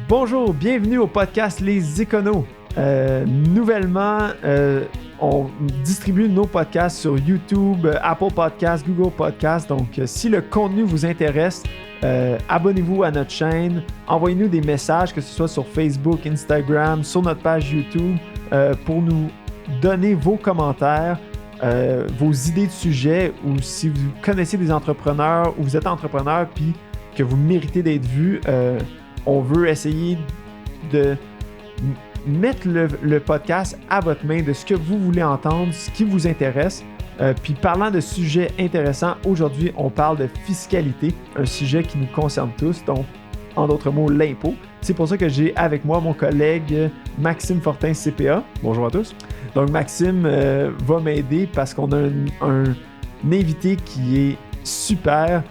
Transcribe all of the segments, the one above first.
Bonjour, bienvenue au podcast Les Éconos. Nouvellement, on distribue nos podcasts sur YouTube, Apple Podcasts, Google Podcasts. Donc, si le contenu vous intéresse, abonnez-vous à notre chaîne. Envoyez-nous des messages, que ce soit sur Facebook, Instagram, sur notre page YouTube, pour nous donner vos commentaires, vos idées de sujets, ou si vous connaissez des entrepreneurs ou vous êtes entrepreneur puis que vous méritez d'être vu. On veut essayer de mettre le podcast à votre main, de ce que vous voulez entendre, ce qui vous intéresse. Puis parlant de sujets intéressants, aujourd'hui, on parle de fiscalité, un sujet qui nous concerne tous, donc en d'autres mots, l'impôt. C'est pour ça que j'ai avec moi mon collègue Maxime Fortin, CPA. Bonjour à tous. Donc Maxime va m'aider parce qu'on a un invité qui est super,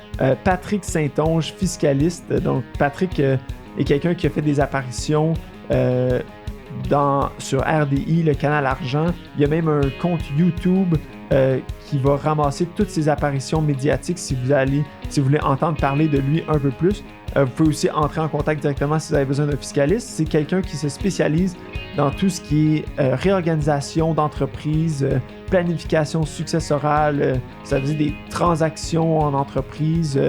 Patrick Saint-Onge, fiscaliste. Donc Patrick est quelqu'un qui a fait des apparitions sur RDI, le canal Argent. Il y a même un compte YouTube qui va ramasser toutes ses apparitions médiatiques si vous voulez entendre parler de lui un peu plus. Vous pouvez aussi entrer en contact directement si vous avez besoin d'un fiscaliste. C'est quelqu'un qui se spécialise dans tout ce qui est réorganisation d'entreprise, planification successorale, ça veut dire des transactions en entreprise,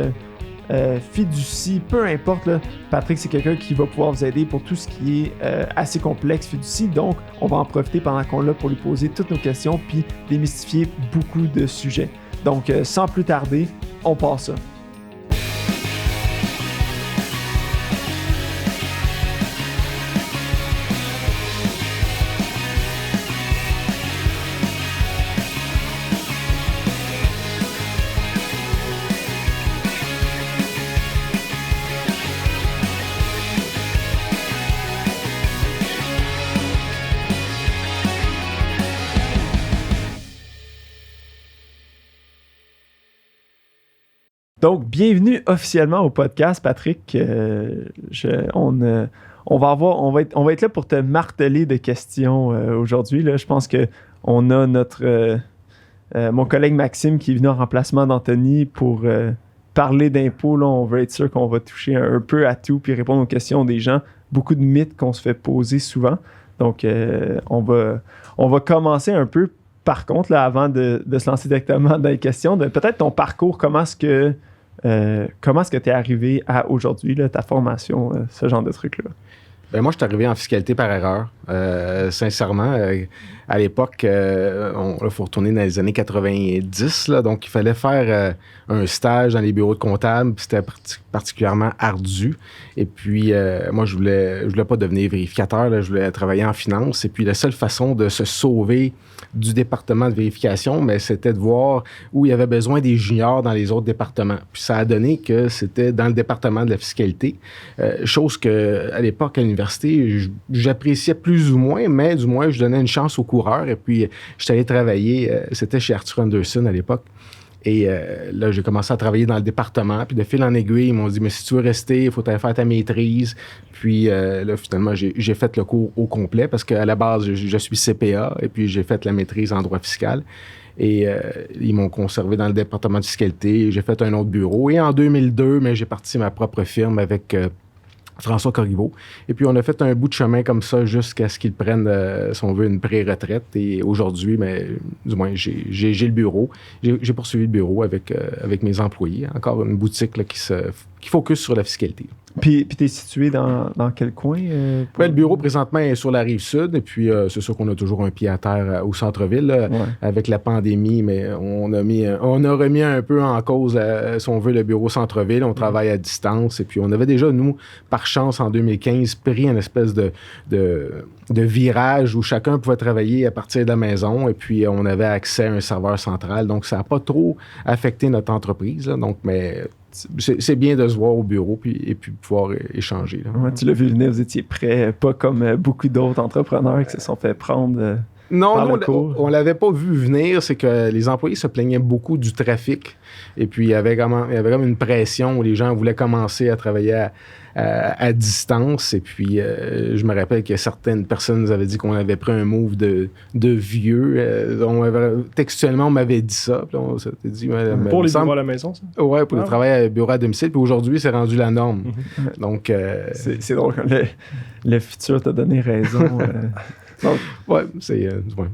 fiducie, peu importe. Là, Patrick, c'est quelqu'un qui va pouvoir vous aider pour tout ce qui est assez complexe fiducie. Donc, on va en profiter pendant qu'on l'a pour lui poser toutes nos questions puis démystifier beaucoup de sujets. Donc, sans plus tarder, on passe ça. Donc, bienvenue officiellement au podcast, Patrick. On va être là pour te marteler de questions aujourd'hui. Là. Je pense qu'on a mon collègue Maxime qui est venu en remplacement d'Anthony pour parler d'impôts. Là, on veut être sûr qu'on va toucher un peu à tout puis répondre aux questions des gens. Beaucoup de mythes qu'on se fait poser souvent. Donc, on va commencer un peu. Par contre, là, avant de se lancer directement dans les questions, peut-être ton parcours, comment est-ce que tu es arrivé à aujourd'hui, là, ta formation, ce genre de trucs-là? Ben moi, je suis arrivé en fiscalité par erreur. Sincèrement, à l'époque, il faut retourner dans les années 90, là, donc il fallait faire un stage dans les bureaux de comptables. C'était particulièrement ardu. Et puis, moi, je voulais pas devenir vérificateur. Là, je voulais travailler en finance. Et puis, la seule façon de se sauver du département de vérification, mais c'était de voir où il y avait besoin des juniors dans les autres départements. Puis ça a donné que c'était dans le département de la fiscalité, chose que à l'époque à l'université, j'appréciais plus ou moins, mais du moins je donnais une chance aux coureurs. Et puis je suis allé travailler, c'était chez Arthur Andersen à l'époque. Et là, j'ai commencé à travailler dans le département. Puis de fil en aiguille, ils m'ont dit, mais si tu veux rester, il faut faire ta maîtrise. Puis là, finalement, j'ai fait le cours au complet parce qu'à la base, je suis CPA et puis j'ai fait la maîtrise en droit fiscal. Et ils m'ont conservé dans le département de fiscalité. J'ai fait un autre bureau. Et en 2002, j'ai parti ma propre firme avec François Corriveau. Et puis, on a fait un bout de chemin comme ça jusqu'à ce qu'ils prennent, si on veut, une pré-retraite. Et aujourd'hui, du moins, j'ai le bureau. J'ai poursuivi le bureau avec mes employés. Encore une boutique là, qui focus sur la fiscalité. Puis tu es situé dans quel coin? Le bureau, présentement, est sur la Rive-Sud. Et puis, c'est sûr qu'on a toujours un pied à terre au centre-ville. Là, avec la pandémie, mais on a remis un peu en cause, si on veut, le bureau centre-ville. On travaille à distance. Et puis, on avait déjà, nous, par chance, en 2015, pris une espèce de virage où chacun pouvait travailler à partir de la maison. Et puis, on avait accès à un serveur central. Donc, ça n'a pas trop affecté notre entreprise. Là. Donc, mais c'est bien de se voir au bureau et puis pouvoir échanger. Là. Ouais, tu l'as vu venir, vous étiez prêts, pas comme beaucoup d'autres entrepreneurs qui se sont fait prendre Non, par nous, le cours? on l'avait pas vu venir. C'est que les employés se plaignaient beaucoup du trafic. Et puis, il y avait comme une pression où les gens voulaient commencer à travailler à distance. Et puis, je me rappelle que certaines personnes nous avaient dit qu'on avait pris un move de vieux. Textuellement, on m'avait dit ça. Puis on s'était dit, pour les bureaux à la maison, ça? Oui, pour le travail à bureau à domicile. Puis aujourd'hui, c'est rendu la norme. Donc, c'est drôle. Le futur t'a donné raison. ouais,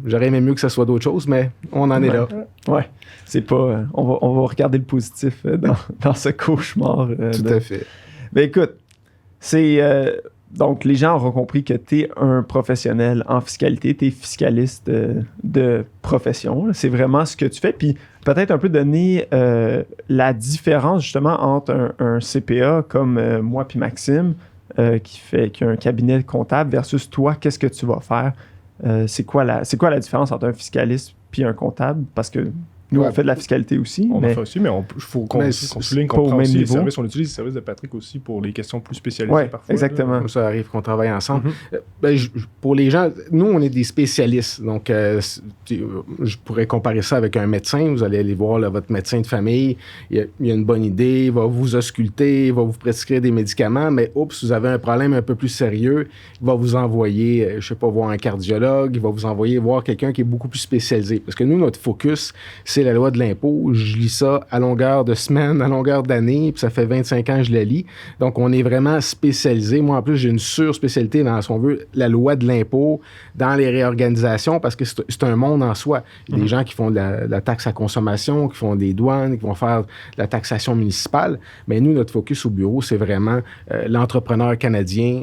j'aurais aimé mieux que ça soit d'autres choses, mais on en est là. Ouais, c'est pas. On va regarder le positif dans ce cauchemar. Tout à fait. Ben écoute, c'est. Donc, les gens auront compris que tu es un professionnel en fiscalité, tu es fiscaliste de profession. C'est vraiment ce que tu fais. Puis peut-être un peu donner la différence justement entre un CPA comme moi puis Maxime, qui a un cabinet comptable versus toi, qu'est-ce que tu vas faire? C'est quoi la différence entre un fiscaliste puis un comptable? Parce que nous, on fait de la fiscalité aussi. On en fait aussi, mais il faut qu'on souligne qu'on prend aussi les services. On utilise les services de Patrick aussi pour les questions plus spécialisées parfois. Exactement. Comme ça arrive qu'on travaille ensemble. Pour les gens, nous, on est des spécialistes. Donc, je pourrais comparer ça avec un médecin. Vous allez aller voir votre médecin de famille. Il a une bonne idée. Il va vous ausculter. Il va vous prescrire des médicaments. Mais, vous avez un problème un peu plus sérieux. Il va vous envoyer, je ne sais pas, voir un cardiologue. Il va vous envoyer voir quelqu'un qui est beaucoup plus spécialisé. Parce que nous, notre focus, c'est la loi de l'impôt. Je lis ça à longueur de semaine, à longueur d'année, puis ça fait 25 ans que je la lis. Donc, on est vraiment spécialisé. Moi, en plus, j'ai une surspécialité dans, si on veut, la loi de l'impôt, dans les réorganisations, parce que c'est un monde en soi. Il y a des gens qui font de la taxe à consommation, qui font des douanes, qui vont faire de la taxation municipale. Mais nous, notre focus au bureau, c'est vraiment l'entrepreneur canadien.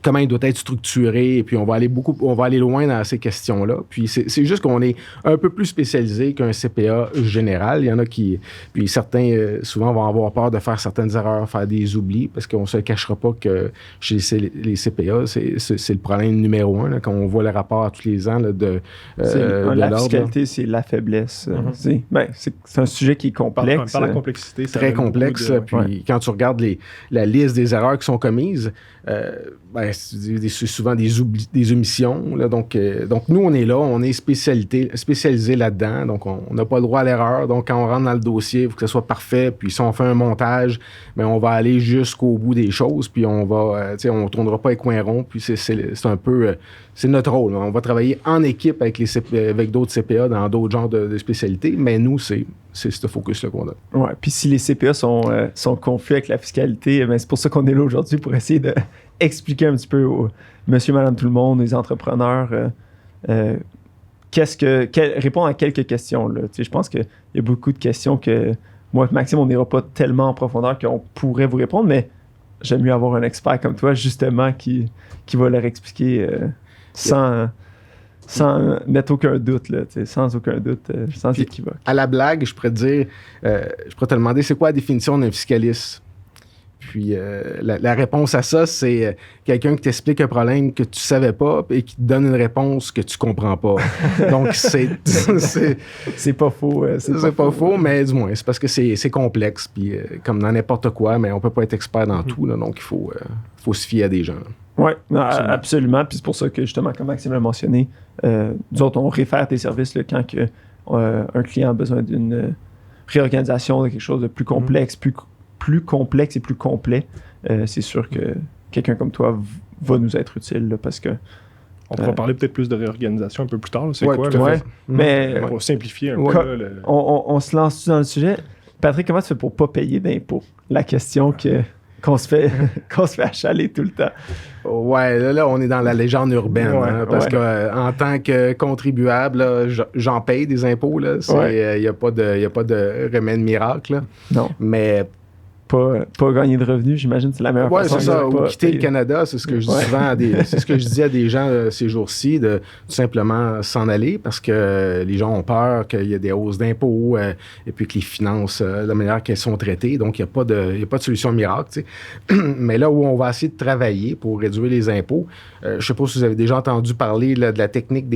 Comment il doit être structuré, et puis on va aller loin dans ces questions-là. Puis c'est juste qu'on est un peu plus spécialisé qu'un CPA général. Il y en a puis certains, souvent, vont avoir peur de faire certaines erreurs, faire des oublis, parce qu'on ne se le cachera pas que chez les CPA, c'est le problème numéro un, là, quand on voit le rapport tous les ans là, la fiscalité, c'est la faiblesse. C'est un sujet qui est complexe. Par la complexité. Très complexe. Puis quand tu regardes la liste des erreurs qui sont commises, c'est souvent des omissions. Là, donc, nous, on est là, on est spécialisé là-dedans. Donc, on n'a pas le droit à l'erreur. Donc, quand on rentre dans le dossier, il faut que ce soit parfait. Puis, si on fait un montage, on va aller jusqu'au bout des choses. Puis, on ne tournera pas les coins ronds. Puis, c'est un peu... c'est notre rôle. On va travailler en équipe avec d'autres CPA dans d'autres genres de spécialités. Mais nous, c'est ce focus-là qu'on a. Oui, puis si les CPA sont confus avec la fiscalité, c'est pour ça qu'on est là aujourd'hui, pour essayer d'expliquer un petit peu aux monsieur, madame, tout le monde, les entrepreneurs, répondre à quelques questions. Là. Je pense qu'il y a beaucoup de questions que moi et Maxime, on n'ira pas tellement en profondeur qu'on pourrait vous répondre, mais j'aime mieux avoir un expert comme toi, justement, qui va leur expliquer sans mettre aucun doute, là, sans aucun doute, sans équivoque. À la blague, je pourrais te demander, c'est quoi la définition d'un fiscaliste? Puis la réponse à ça, c'est quelqu'un qui t'explique un problème que tu savais pas et qui te donne une réponse que tu comprends pas. Donc, c'est pas faux. C'est pas faux, mais du moins, c'est parce que c'est complexe. Puis comme dans n'importe quoi, mais on peut pas être expert dans tout. Là, donc, il faut se fier à des gens. Oui, absolument. Puis c'est pour ça que, justement, comme Maxime l'a mentionné, nous autres, on réfère tes services là, quand un client a besoin d'une réorganisation, de quelque chose de plus complexe, plus complexe et plus complet. C'est sûr que quelqu'un comme toi va nous être utile là, parce que... On pourra parler peut-être plus de réorganisation un peu plus tard. Là. C'est quoi? Mais pour simplifier un peu. On se lance-tu dans le sujet? Patrick, comment tu fais pour ne pas payer d'impôts? La question qu'on se fait achaler tout le temps. Ouais, là, on est dans la légende urbaine. Parce qu'en tant que contribuable, là, j'en paye des impôts. Il n'y a pas de remède miracle. Là. Non. Mais... Pas gagner de revenus, j'imagine, c'est la meilleure façon. Oui, c'est ça. Ou quitter le Canada, c'est ce que je dis souvent c'est ce que je dis à des gens ces jours-ci, de tout simplement s'en aller parce que les gens ont peur qu'il y ait des hausses d'impôts et puis que les finances, la manière qu'elles sont traitées. Donc, il n'y a pas de solution miracle. Mais là où on va essayer de travailler pour réduire les impôts, je ne sais pas si vous avez déjà entendu parler là, de la technique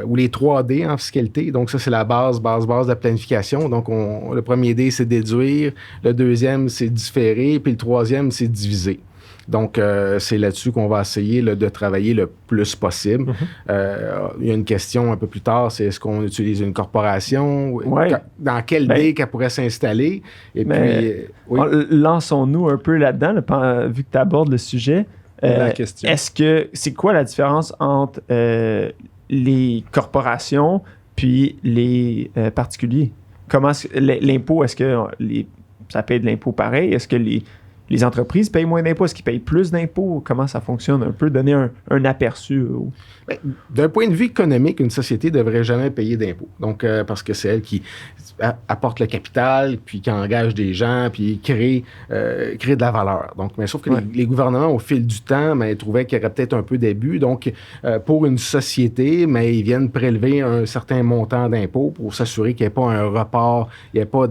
ou les 3D en fiscalité. Donc, ça, c'est la base de la planification. Donc, le premier D, c'est déduire. Le deuxième, c'est différé, puis le troisième, c'est divisé. Donc, c'est là-dessus qu'on va essayer de travailler le plus possible. Il y a une question un peu plus tard, c'est est-ce qu'on utilise une corporation? Dans quel dé qu'elle pourrait s'installer? Et puis, lançons-nous un peu là-dedans, vu que tu abordes le sujet. La question. C'est quoi la différence entre les corporations puis les particuliers? Comment l'impôt, est-ce que ça paye de l'impôt pareil? Est-ce que les entreprises payent moins d'impôts? Est-ce qu'ils payent plus d'impôts? Comment ça fonctionne? Un peu donner un aperçu. D'un point de vue économique, une société ne devrait jamais payer d'impôts. Donc, parce que c'est elle qui apporte le capital, puis qui engage des gens, puis crée de la valeur. Donc, mais sauf que les gouvernements, au fil du temps, trouvaient qu'il y aurait peut-être un peu d'abus. Donc, pour une société, ils viennent prélever un certain montant d'impôts pour s'assurer qu'il n'y ait pas un report, il n'y ait pas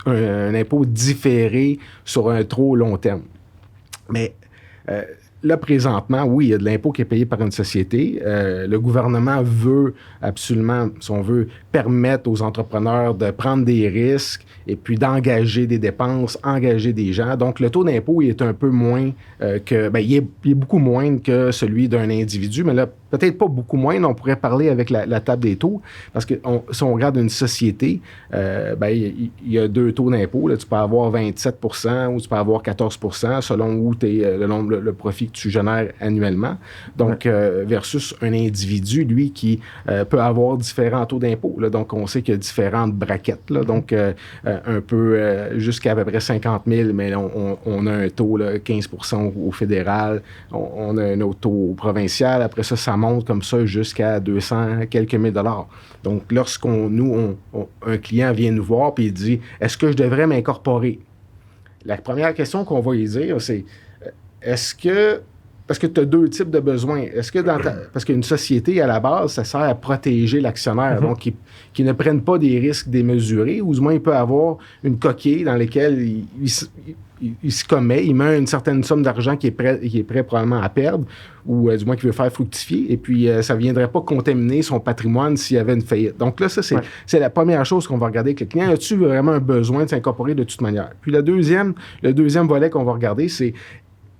un impôt différé sur un trop long terme. Mais là, présentement, oui, il y a de l'impôt qui est payé par une société. Le gouvernement veut absolument, si on veut, permettre aux entrepreneurs de prendre des risques et puis d'engager des dépenses, engager des gens. Donc, le taux d'impôt, il est un peu moins il est beaucoup moins que celui d'un individu, mais là, peut-être pas beaucoup moins, on pourrait parler avec la table des taux, parce que si on regarde une société, il y a 2 taux d'impôt. Là, tu peux avoir 27 % ou tu peux avoir 14 % selon où le profit que tu génères annuellement. Donc, versus un individu, lui, qui peut avoir différents taux d'impôt. Là. Donc, on sait qu'il y a différentes braquettes. Là. Donc, un peu jusqu'à peu près 50 000, mais on a un taux, là, 15 % au fédéral. On a un autre taux au provincial. Après ça monte comme ça jusqu'à 200 quelques mille dollars. Donc, un client vient nous voir et il dit « Est-ce que je devrais m'incorporer? » La première question qu'on va lui dire, c'est « Est-ce que... » Parce que tu as 2 types de besoins. Est-ce que parce qu'une société, à la base, ça sert à protéger l'actionnaire, donc qui ne prenne pas des risques démesurés, ou du moins il peut avoir une coquille dans laquelle il se commet, il met une certaine somme d'argent qui est prêt probablement à perdre, ou du moins qu'il veut faire fructifier, et puis ça ne viendrait pas contaminer son patrimoine s'il y avait une faillite. Donc là, ça, c'est la première chose qu'on va regarder avec le client. As-tu vraiment un besoin de s'incorporer de toute manière? Puis le deuxième volet qu'on va regarder, c'est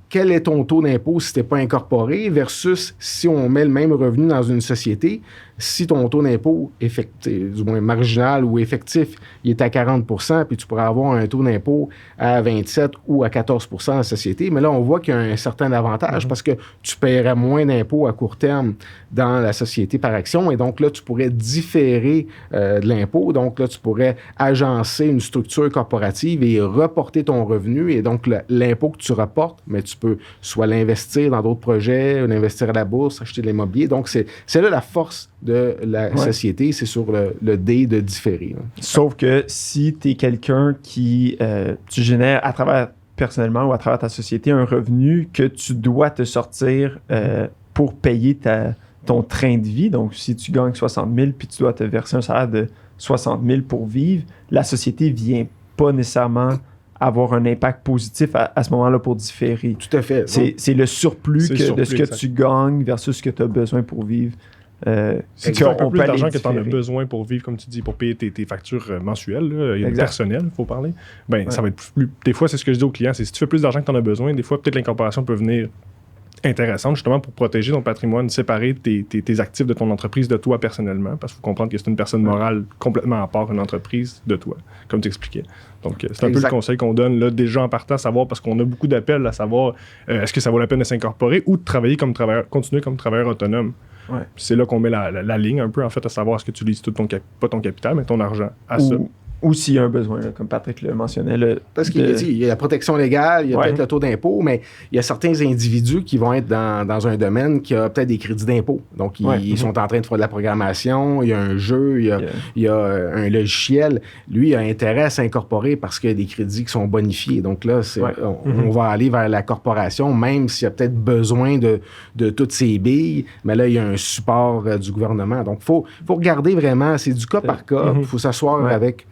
quel est ton taux d'impôt si tu n'es pas incorporé versus si on met le même revenu dans une société, si ton taux d'impôt du moins marginal ou effectif, il est à 40 %, puis tu pourrais avoir un taux d'impôt à 27 ou à 14 % dans la société. Mais là, on voit qu'il y a un certain avantage parce que tu paierais moins d'impôts à court terme dans la société par action. Et donc là, tu pourrais différer de l'impôt. Donc là, tu pourrais agencer une structure corporative et reporter ton revenu. Et donc, l'impôt que tu reportes, mais tu peux soit l'investir dans d'autres projets, ou l'investir à la bourse, acheter de l'immobilier. Donc, c'est là la force de la société, c'est sur le dé de différer. Là. Sauf que si tu es quelqu'un qui tu génères à travers personnellement ou à travers ta société un revenu que tu dois te sortir pour payer ton train de vie, donc si tu gagnes 60 000 puis tu dois te verser un salaire de 60 000 pour vivre, la société vient pas nécessairement avoir un impact positif à ce moment-là pour différer. Tout à fait. C'est le surplus de ce que tu gagnes versus ce que tu as besoin pour vivre. Si tu as un peu plus d'argent que tu en as besoin pour vivre, comme tu dis, pour payer tes factures mensuelles, il y a personnel, il faut parler, ça va être plus... Des fois, c'est ce que je dis aux clients, c'est si tu fais plus d'argent que tu en as besoin, des fois, peut-être l'incorporation peut venir intéressante, justement, pour protéger ton patrimoine, séparer tes actifs de ton entreprise de toi personnellement, parce qu'il faut comprendre que c'est une personne morale complètement à part une entreprise de toi, comme tu expliquais. Donc, c'est un peu le conseil qu'on donne, là, déjà en partant, à savoir, parce qu'on a beaucoup d'appels à savoir est-ce que ça vaut la peine de s'incorporer ou de travailler comme travailleur, continuer comme travailleur autonome. Ouais. C'est là qu'on met la ligne un peu, en fait, à savoir est-ce que tu utilises tout pas ton capital, mais ton argent à ça. Ou s'il y a un besoin, là, comme Patrick le mentionnait. Parce qu'il y a la protection légale, il y a peut-être le taux d'impôt, mais il y a certains individus qui vont être dans un domaine qui a peut-être des crédits d'impôt. Donc, ils sont en train de faire de la programmation, il y a un jeu, il y a un logiciel. Lui, il a intérêt à s'incorporer parce qu'il y a des crédits qui sont bonifiés. Donc là, on va aller vers la corporation, même s'il y a peut-être besoin de toutes ces billes, mais là, il y a un support du gouvernement. Donc, il faut regarder vraiment, c'est du cas par cas. Il faut s'asseoir avec...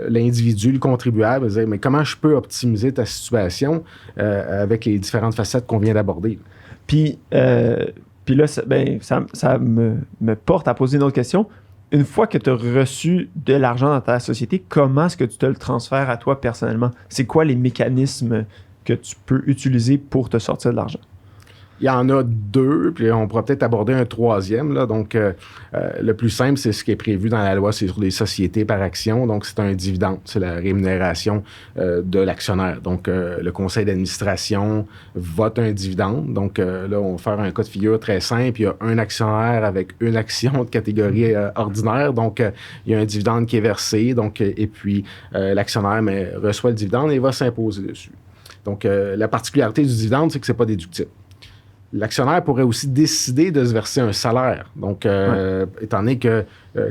l'individu, le contribuable, dire mais comment je peux optimiser ta situation avec les différentes facettes qu'on vient d'aborder. Puis là, ça me porte à poser une autre question. une fois que tu as reçu de l'argent dans ta société, comment est-ce que tu te le transfères à toi personnellement? C'est quoi les mécanismes que tu peux utiliser pour te sortir de l'argent? Il y en a 2, puis on pourra peut-être aborder un 3e. Là. Donc, le plus simple, c'est ce qui est prévu dans la loi sur les sociétés par action. Donc, c'est un dividende. C'est la rémunération de l'actionnaire. Donc, le conseil d'administration vote un dividende. Donc, là, on va faire un cas de figure très simple. Il y a un actionnaire avec une action de catégorie ordinaire. Donc, il y a un dividende qui est versé. Donc, et puis, l'actionnaire reçoit le dividende et va s'imposer dessus. Donc, la particularité du dividende, c'est que c'est pas déductible. L'actionnaire pourrait aussi décider de se verser un salaire. Donc, étant donné que,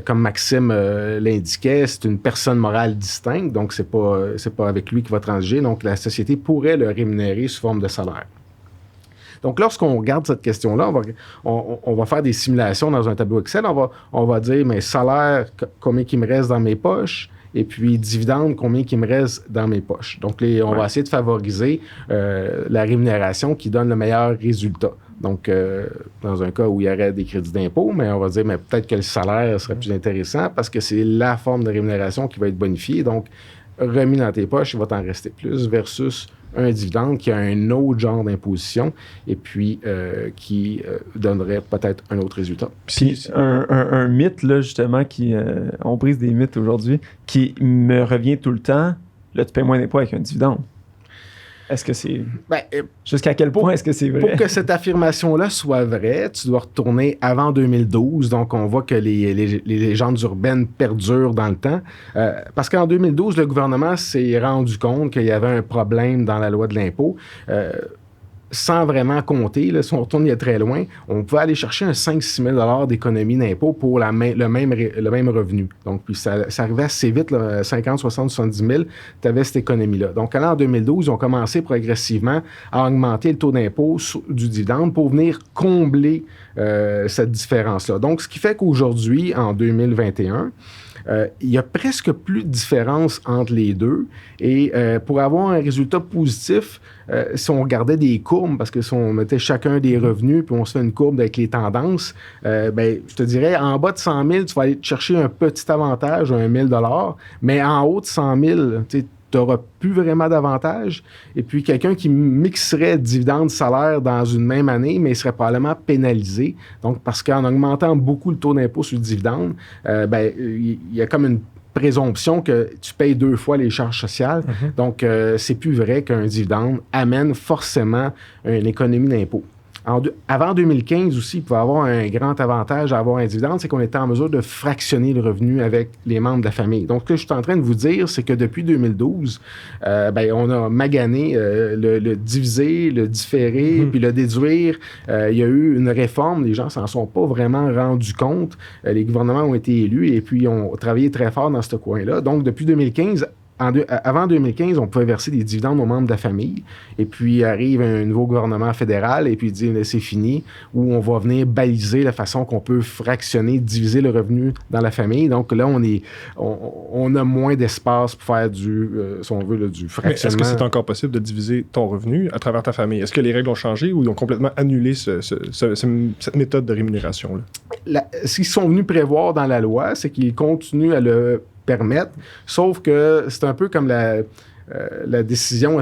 comme Maxime l'indiquait, c'est une personne morale distincte, donc c'est pas avec lui qu'il va transiger. Donc, la société pourrait le rémunérer sous forme de salaire. Donc, lorsqu'on regarde cette question-là, on va faire des simulations dans un tableau Excel. On va dire, mais salaire, combien il me reste dans mes poches? Et puis, dividende, combien il me reste dans mes poches. Donc, on va essayer de favoriser la rémunération qui donne le meilleur résultat. Donc, dans un cas où il y aurait des crédits d'impôt, mais on va dire, mais peut-être que le salaire serait plus intéressant parce que c'est la forme de rémunération qui va être bonifiée. Donc, remis dans tes poches, il va t'en rester plus versus un dividende qui a un autre genre d'imposition et puis qui donnerait peut-être un autre résultat. Puis un mythe, là, justement, on brise des mythes aujourd'hui, qui me revient tout le temps, là, tu paies moins d'impôts avec un dividende. Est-ce que c'est... jusqu'à quel point est-ce que c'est vrai? Pour que cette affirmation-là soit vraie, tu dois retourner avant 2012. Donc, on voit que les légendes urbaines perdurent dans le temps. Parce qu'en 2012, le gouvernement s'est rendu compte qu'il y avait un problème dans la loi de l'impôt. Sans vraiment compter, là, si on retourne il y a très loin, on pouvait aller chercher un 5-6 000 d'économie d'impôt pour le même revenu. Donc, puis ça arrivait assez vite, là, 50, 60, 70 000, tu avais cette économie-là. Donc, en 2012, ils ont commencé progressivement à augmenter le taux d'impôt du dividende pour venir combler cette différence-là. Donc, ce qui fait qu'aujourd'hui, en 2021, il y a presque plus de différence entre les deux. Et pour avoir un résultat positif, si on regardait des courbes, parce que si on mettait chacun des revenus, puis on se fait une courbe avec les tendances, je te dirais, en bas de 100 000, tu vas aller chercher un petit avantage, un 1 000 $, mais en haut de 100 000, tu n'auras plus vraiment d'avantage. Et puis, quelqu'un qui mixerait dividende salaire dans une même année, mais il serait probablement pénalisé. Donc, parce qu'en augmentant beaucoup le taux d'impôt sur le dividende, il y a comme une présomption que tu payes 2 fois les charges sociales. Donc, c'est plus vrai qu'un dividende amène forcément une économie d'impôt. Avant 2015 aussi, il pouvait avoir un grand avantage à avoir un dividende, c'est qu'on était en mesure de fractionner le revenu avec les membres de la famille. Donc, ce que je suis en train de vous dire, c'est que depuis 2012, on a magané le diviser, le différer, puis le déduire. Il y a eu une réforme, les gens s'en sont pas vraiment rendus compte. Les gouvernements ont été élus et puis ont travaillé très fort dans ce coin-là. Donc, depuis 2015, avant 2015, on pouvait verser des dividendes aux membres de la famille. Et puis, arrive un nouveau gouvernement fédéral et puis il dit « c'est fini », où on va venir baliser la façon qu'on peut fractionner, diviser le revenu dans la famille. Donc là, on a moins d'espace pour faire si on veut, du fractionnement. Mais est-ce que c'est encore possible de diviser ton revenu à travers ta famille? Est-ce que les règles ont changé ou ils ont complètement annulé cette méthode de rémunération-là? Ce qu'ils sont venus prévoir dans la loi, c'est qu'ils continuent à le permettre, sauf que c'est un peu comme la décision,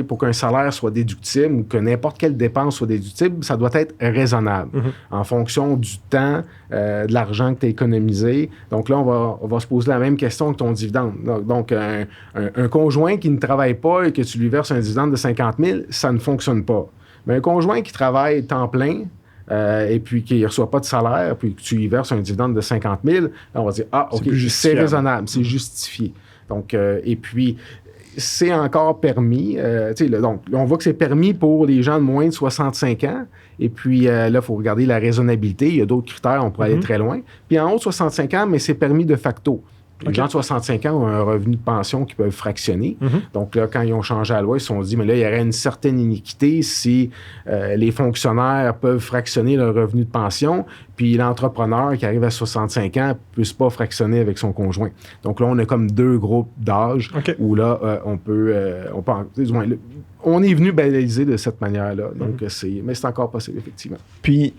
pour qu'un salaire soit déductible ou que n'importe quelle dépense soit déductible, ça doit être raisonnable en fonction du temps, de l'argent que tu as économisé. Donc là, on va se poser la même question que ton dividende. Donc, un conjoint qui ne travaille pas et que tu lui verses un dividende de 50 000, ça ne fonctionne pas. Mais un conjoint qui travaille temps plein, et puis qu'il ne reçoit pas de salaire, puis que tu lui verses un dividende de 50 000, là, on va dire « Ah, OK, c'est raisonnable, c'est justifié. » Donc, et puis, c'est encore permis. Donc, on voit que c'est permis pour les gens de moins de 65 ans. Et puis, là, il faut regarder la raisonnabilité. Il y a d'autres critères, on pourrait aller très loin. Puis, en haut de 65 ans, mais c'est permis de facto. Les gens de 65 ans ont un revenu de pension qu'ils peuvent fractionner. Donc là, quand ils ont changé la loi, ils se sont dit, mais là, il y aurait une certaine iniquité si les fonctionnaires peuvent fractionner leur revenu de pension, puis l'entrepreneur qui arrive à 65 ans ne puisse pas fractionner avec son conjoint. Donc là, on a comme 2 groupes d'âge où là, on est venu baliser de cette manière-là. Donc, mais c'est encore possible, effectivement. Puis,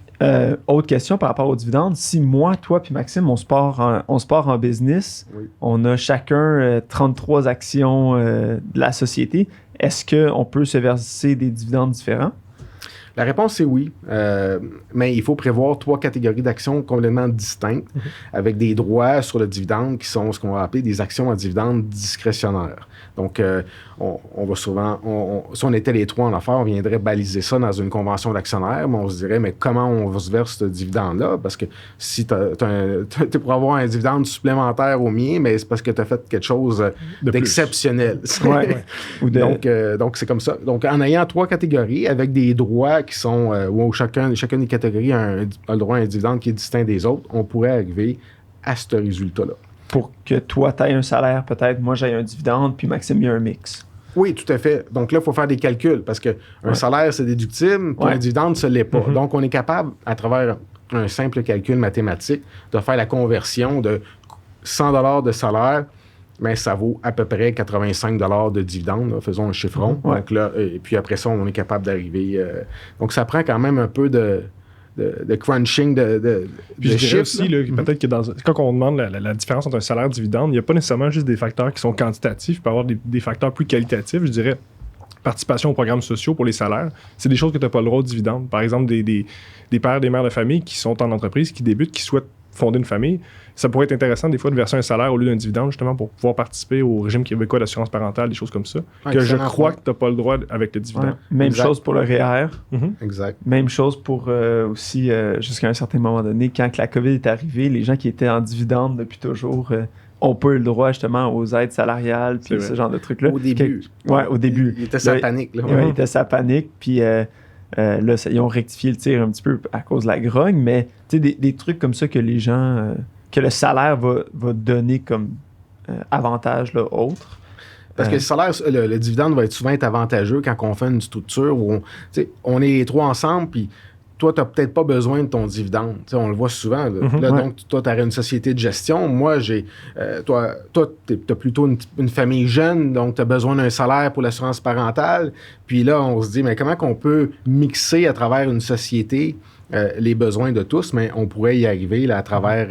autre question par rapport aux dividendes. Si moi, toi puis Maxime, on se part en business, on a chacun 33 actions de la société, est-ce qu'on peut se verser des dividendes différents? La réponse est oui, mais il faut prévoir 3 catégories d'actions complètement distinctes avec des droits sur le dividende qui sont ce qu'on va appeler des actions à dividende discrétionnaires. Donc, on va souvent, si on était les 3 en affaires, on viendrait baliser ça dans une convention d'actionnaires, mais on se dirait, mais comment on se verse ce dividende-là? Parce que si tu es pour avoir un dividende supplémentaire au mien, mais c'est parce que tu as fait quelque chose d'exceptionnel. Donc, c'est comme ça. Donc, en ayant 3 catégories avec des droits qui sont, où chacune des catégories a le droit à un dividende qui est distinct des autres, on pourrait arriver à ce résultat-là. Pour que toi, tu aies un salaire, peut-être, moi, j'ai un dividende, puis Maxime, il y a un mix. Oui, tout à fait. Donc là, il faut faire des calculs, parce qu'un salaire, c'est déductible, puis un dividende, ce n'est pas. Donc, on est capable, à travers un simple calcul mathématique, de faire la conversion de 100 $ de salaire, mais ça vaut à peu près 85 $ de dividende, là, faisons un chiffron. Donc là, et puis après ça, on est capable d'arriver... donc, ça prend quand même un peu de crunching de chiffres. Aussi, peut-être que quand on demande la différence entre un salaire et un dividende, il n'y a pas nécessairement juste des facteurs qui sont quantitatifs, il peut y avoir des facteurs plus qualitatifs, je dirais. Participation aux programmes sociaux pour les salaires, c'est des choses que tu n'as pas le droit au dividende. Par exemple, des pères, des mères de famille qui sont en entreprise, qui débutent, qui souhaitent fonder une famille, ça pourrait être intéressant des fois de verser un salaire au lieu d'un dividende justement pour pouvoir participer au régime québécois d'assurance parentale, des choses comme ça, que je crois que tu n'as pas le droit avec le dividende. Même chose pour le REER. Exact. Même chose pour aussi, jusqu'à un certain moment donné, quand la COVID est arrivée, les gens qui étaient en dividende depuis toujours ont pas eu le droit justement aux aides salariales puis ce genre de trucs-là. Au début. Au début. Il était sa panique. Il était sa panique, puis... là, ils ont rectifié le tir un petit peu à cause de la grogne, mais des trucs comme ça que les gens, que le salaire va donner comme avantage là, autre. Parce que le salaire, le dividende va être souvent avantageux quand on fait une structure où on est les 3 ensemble, puis toi, tu n'as peut-être pas besoin de ton dividende. On le voit souvent. Donc, toi, tu aurais une société de gestion. Moi, toi, tu as plutôt une famille jeune, donc tu as besoin d'un salaire pour l'assurance parentale. Puis là, on se dit, mais comment qu'on peut mixer à travers une société les besoins de tous, mais on pourrait y arriver là, à travers,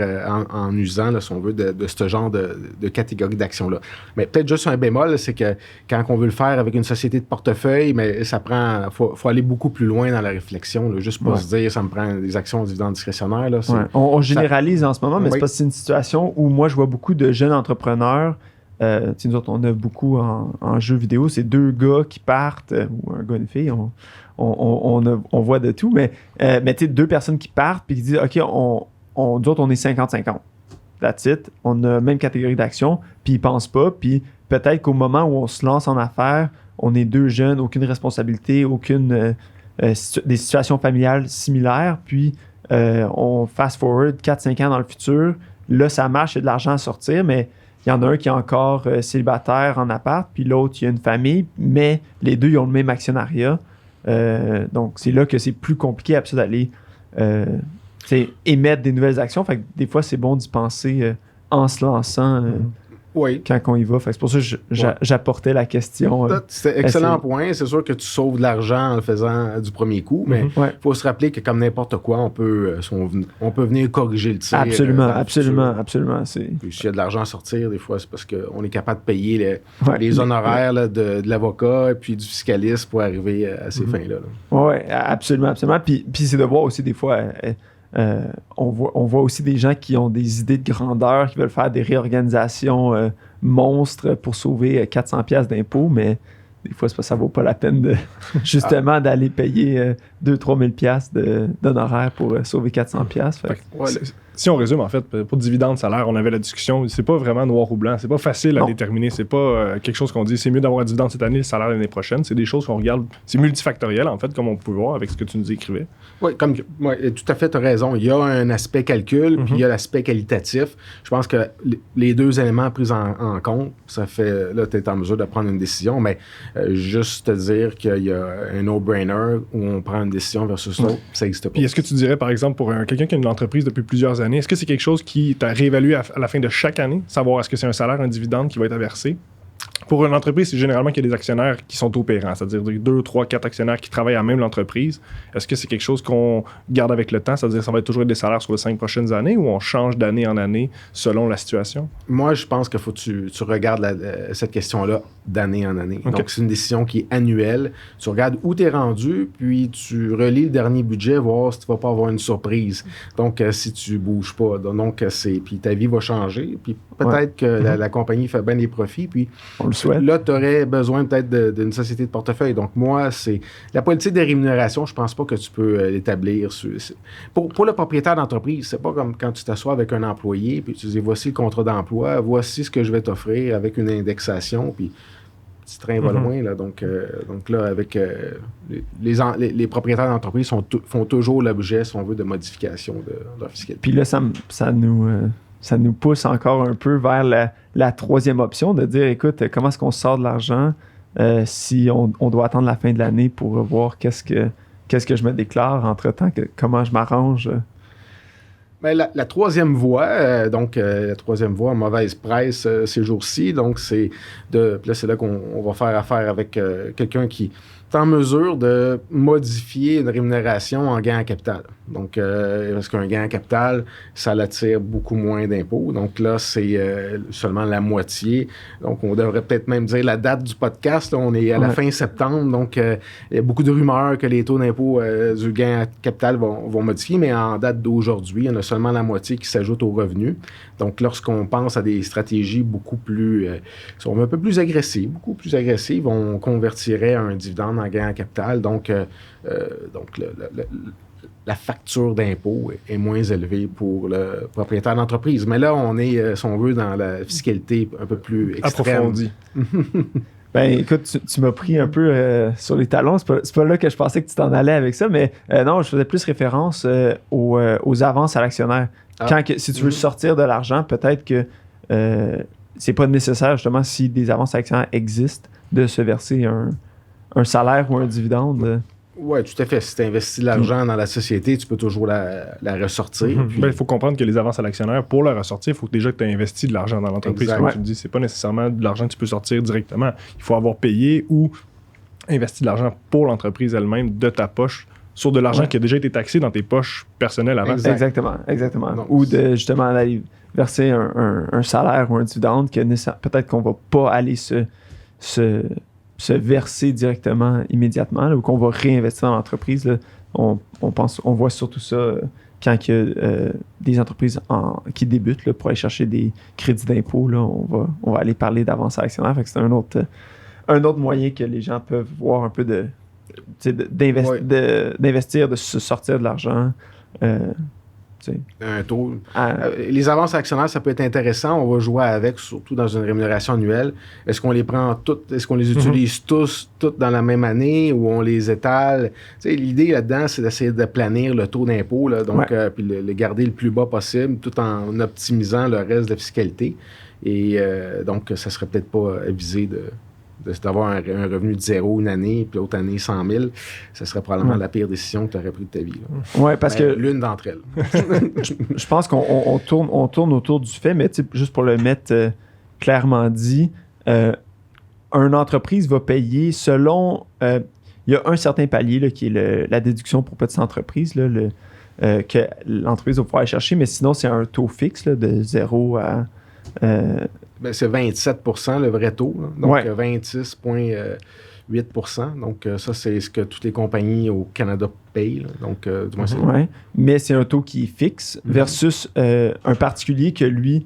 en usant, là, si on veut, de ce genre de catégorie d'action-là. Mais peut-être juste un bémol, c'est que quand on veut le faire avec une société de portefeuille, mais ça prend, faut aller beaucoup plus loin dans la réflexion, là, juste pour se dire, ça me prend des actions au dividende discrétionnaire. Là, on généralise en ce moment, mais c'est parce que c'est une situation où moi, je vois beaucoup de jeunes entrepreneurs. Nous autres, on a beaucoup en jeux vidéo, c'est 2 gars qui partent, ou un gars et une fille, on voit de tout, mais 2 personnes qui partent puis qui disent, OK, nous autres, on est 50-50. That's it. On a la même catégorie d'action, puis ils pensent pas, puis peut-être qu'au moment où on se lance en affaires, on est 2 jeunes, aucune responsabilité, aucune des situations familiales similaires, puis on fast-forward 4-5 ans dans le futur, là, ça marche, il y a de l'argent à sortir, mais il y en a un qui est encore célibataire en appart, puis l'autre, il y a une famille, mais les 2, ils ont le même actionnariat. Donc, c'est là que c'est plus compliqué après ça d'aller émettre des nouvelles actions. Fait que des fois, c'est bon d'y penser en se lançant quand on y va. Fait que c'est pour ça que j'apportais la question. C'est un excellent point. C'est sûr que tu sauves de l'argent en le faisant du premier coup, mais il faut se rappeler que comme n'importe quoi, on peut venir corriger le tir. Absolument. Puis s'il y a de l'argent à sortir, des fois, c'est parce qu'on est capable de payer les honoraires là, de l'avocat et puis du fiscaliste pour arriver à ces fins-là. Oui, absolument. Puis c'est de voir aussi des fois... on voit aussi des gens qui ont des idées de grandeur, qui veulent faire des réorganisations monstres pour sauver 400$ d'impôts, mais des fois, ça vaut pas la peine justement d'aller payer 2-3 000$ d'honoraires pour sauver 400$. Si on résume, en fait, pour dividende, salaire, on avait la discussion, c'est pas vraiment noir ou blanc, c'est pas facile à déterminer, c'est pas quelque chose qu'on dit, c'est mieux d'avoir un dividende cette année, le salaire l'année prochaine, c'est des choses qu'on regarde, c'est multifactoriel, en fait, comme on peut voir avec ce que tu nous écrivais. Oui, tout à fait, tu as raison. Il y a un aspect calcul, puis il y a l'aspect qualitatif. Je pense que les 2 éléments pris en compte, ça fait, là, tu es en mesure de prendre une décision, mais juste te dire qu'il y a un no-brainer où on prend une décision versus l'autre, ça n'existe pas. Puis est-ce que tu dirais, par exemple, pour quelqu'un qui a une entreprise depuis plusieurs années, est-ce que c'est quelque chose qui t'a réévalué à la fin de chaque année, savoir est-ce que c'est un salaire, un dividende qui va être versé? Pour une entreprise, c'est généralement qu'il y a des actionnaires qui sont opérants, c'est-à-dire 2, 3, 4 actionnaires qui travaillent à même l'entreprise. Est-ce que c'est quelque chose qu'on garde avec le temps, c'est-à-dire que ça va être toujours des salaires sur les 5 prochaines années ou on change d'année en année selon la situation? Moi, je pense qu'il faut que tu regardes cette question-là d'année en année. Okay. Donc, c'est une décision qui est annuelle. Tu regardes où tu es rendu, puis tu relis le dernier budget, voir si tu ne vas pas avoir une surprise. Donc, si tu ne bouges pas. Donc, puis ta vie va changer, puis peut-être que la compagnie fait bien des profits, puis là, tu aurais besoin peut-être d'une société de portefeuille. Donc, moi, c'est la politique de rémunération, je pense pas que tu peux l'établir. Pour le propriétaire d'entreprise, c'est pas comme quand tu t'assois avec un employé, puis tu dis, voici le contrat d'emploi, voici ce que je vais t'offrir avec une indexation, puis petit train va loin. Là. Donc là, avec les propriétaires d'entreprise font toujours l'objet, si on veut, de modifications de leur fiscalité. Puis là, ça nous pousse encore un peu vers la troisième option de dire, écoute, comment est-ce qu'on sort de l'argent si on doit attendre la fin de l'année pour voir qu'est-ce que je me déclare entre-temps, comment je m'arrange. Bien, la troisième voie, la troisième voie, mauvaise presse ces jours-ci, donc c'est là, c'est là qu'on va faire affaire avec quelqu'un qui est en mesure de modifier une rémunération en gain en capital. Donc, parce qu'un gain en capital, ça l'attire beaucoup moins d'impôts. Donc là, c'est seulement la moitié. Donc, on devrait peut-être même dire la date du podcast. Là, on est à la fin septembre. Donc, il y a beaucoup de rumeurs que les taux d'impôt du gain en capital vont modifier. Mais en date d'aujourd'hui, il y en a seulement la moitié qui s'ajoute aux revenus. Donc, lorsqu'on pense à des stratégies beaucoup plus... sont un peu plus agressives, on convertirait un dividende en gain en capital. Donc la facture d'impôt est moins élevée pour le propriétaire d'entreprise. Mais là, on est, si on veut, dans la fiscalité un peu plus extrême. Approfondie. Ben écoute, tu m'as pris un peu sur les talons. C'est pas là que je pensais que tu t'en allais avec ça, mais non, je faisais plus référence aux avances à l'actionnaire. Si tu veux sortir de l'argent, peut-être que c'est pas nécessaire, justement, si des avances à l'actionnaire existent, de se verser un salaire ou un dividende. Oui, tout à fait. Si tu investis de l'argent dans la société, tu peux toujours la ressortir. Il faut comprendre que les avances à l'actionnaire, pour la ressortir, il faut déjà que tu aies investi de l'argent dans l'entreprise. Comme tu me dis, c'est pas nécessairement de l'argent que tu peux sortir directement. Il faut avoir payé ou investi de l'argent pour l'entreprise elle-même de ta poche sur de l'argent qui a déjà été taxé dans tes poches personnelles avant. Exactement. Donc, ou de justement aller verser un salaire ou un dividende que peut-être qu'on va pas aller se verser directement immédiatement là, ou qu'on va réinvestir dans l'entreprise. Là. On voit surtout ça quand il y a des entreprises qui débutent là, pour aller chercher des crédits d'impôt. Là, on va aller parler d'avance à l'actionnaire. Fait que c'est un autre moyen que les gens peuvent voir un peu d'investir, de se sortir de l'argent. Un taux. Les avances actionnaires, ça peut être intéressant. On va jouer avec, surtout dans une rémunération annuelle. Est-ce qu'on les prend toutes? Est-ce qu'on les utilise toutes dans la même année ou on les étale? L'idée là-dedans, c'est d'essayer de planir le taux d'impôt, là, donc, puis le garder le plus bas possible tout en optimisant le reste de la fiscalité. Et donc, ça serait peut-être pas avisé d'avoir un revenu de 0 une année, puis l'autre année 100 000, ce serait probablement la pire décision que tu aurais prise de ta vie. Oui, parce que... L'une d'entre elles. Je pense qu'on tourne autour du fait, mais juste pour le mettre clairement dit, une entreprise va payer selon... il y a un certain palier là, qui est la déduction pour petites entreprises là, que l'entreprise va pouvoir aller chercher, mais sinon, c'est un taux fixe là, de 0 à... c'est 27 % le vrai taux. Là. Donc, 26,8 %. Donc, ça, c'est ce que toutes les compagnies au Canada payent. Là. Donc, du moins, c'est... Mais c'est un taux qui est fixe versus un particulier que lui,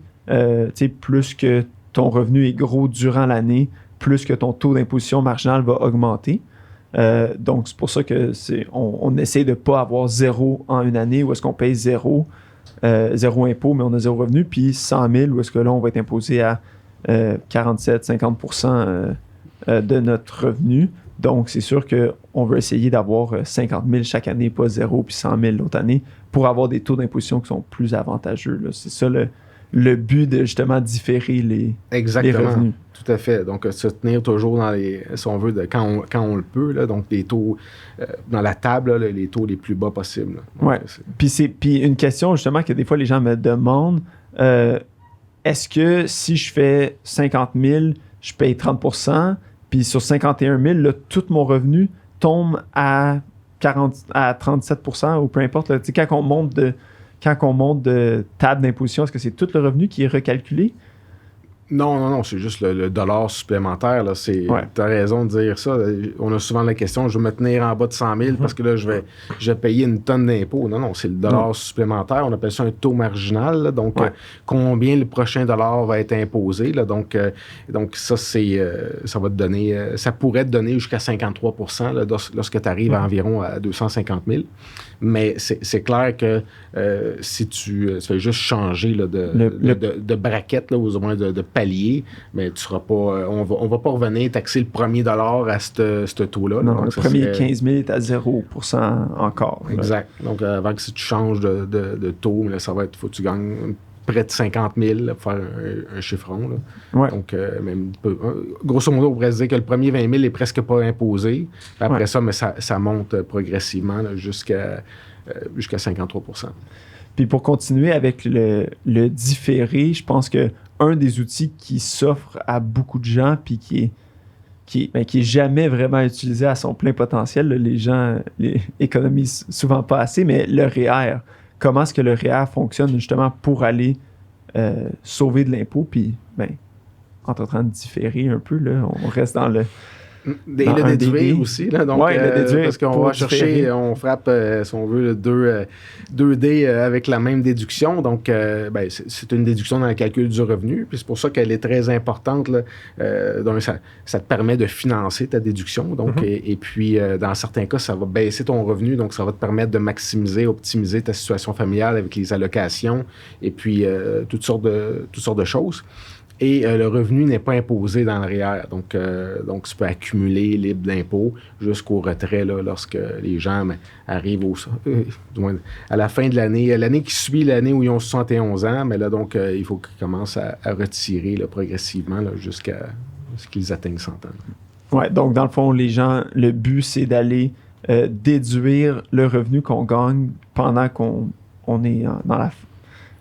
plus que ton revenu est gros durant l'année, plus que ton taux d'imposition marginal va augmenter. Donc, c'est pour ça que on essaie de ne pas avoir 0 en une année où est-ce qu'on paye 0 impôt, mais on a 0 revenu, puis 100 000 où est-ce que là, on va être imposé à 47-50% de notre revenu. Donc, c'est sûr qu'on veut essayer d'avoir 50 000 chaque année, pas 0 puis 100 000 l'autre année, pour avoir des taux d'imposition qui sont plus avantageux. Là. C'est ça le but de justement différer les revenus. Tout à fait. Donc, se tenir toujours dans si on veut, quand on le peut, là, donc des taux dans la table, là, les taux les plus bas possibles. Oui. Puis une question justement que des fois les gens me demandent, est-ce que si je fais 50 000, je paye 30%, puis sur 51 000, là, tout mon revenu tombe à 37% ou peu importe. Là, quand on monte de table d'imposition, est-ce que c'est tout le revenu qui est recalculé? Non, c'est juste le dollar supplémentaire. Là, tu as raison de dire ça. On a souvent la question, je vais me tenir en bas de 100 000 parce que là, je vais payer une tonne d'impôts. Non, c'est le dollar supplémentaire. On appelle ça un taux marginal. Là, donc, combien le prochain dollar va être imposé. Là, donc ça, ça va te donner, ça pourrait te donner jusqu'à 53% là, lorsque tu arrives à environ à 250 000. Mais c'est clair que si tu fais juste changer là, de braquette, là, ou au moins de palier, mais tu seras pas. On va pas revenir taxer le premier dollar à ce taux-là. Non, le premier 15 000 est à 0% encore. Exact. Donc, avant que si tu changes de taux, là, ça va être. Faut que tu gagnes près de 50 000 là, pour faire un chiffron. Là. Ouais. Donc, grosso modo, on pourrait se dire que le premier 20 000 n'est presque pas imposé. Après ça, mais ça monte progressivement là, jusqu'à 53%. Puis pour continuer avec le différé, je pense que un des outils qui s'offre à beaucoup de gens puis qui est jamais vraiment utilisé à son plein potentiel, là, les gens économisent souvent pas assez, mais le REER. Comment est-ce que le REER fonctionne justement pour aller sauver de l'impôt, puis en train de différer un peu, là, on reste dans le... le déduire aussi. Là, donc, le déduire parce qu'on va chercher, on frappe, si on veut, le 2D avec la même déduction. Donc, c'est une déduction dans le calcul du revenu. Puis c'est pour ça qu'elle est très importante. Là. Donc, ça te permet de financer ta déduction. Donc, et puis, dans certains cas, ça va baisser ton revenu. Donc, ça va te permettre de maximiser, optimiser ta situation familiale avec les allocations et puis toutes sortes de choses. Et le revenu n'est pas imposé dans le REER. Donc, tu peux accumuler libre d'impôt jusqu'au retrait là, lorsque les gens arrivent du moins à la fin de l'année qui suit l'année où ils ont 71 ans. Mais là, donc, il faut qu'ils commencent à retirer là, progressivement là, jusqu'à ce qu'ils atteignent 100 ans. Oui, donc dans le fond, les gens, le but, c'est d'aller déduire le revenu qu'on gagne pendant qu'on est dans la...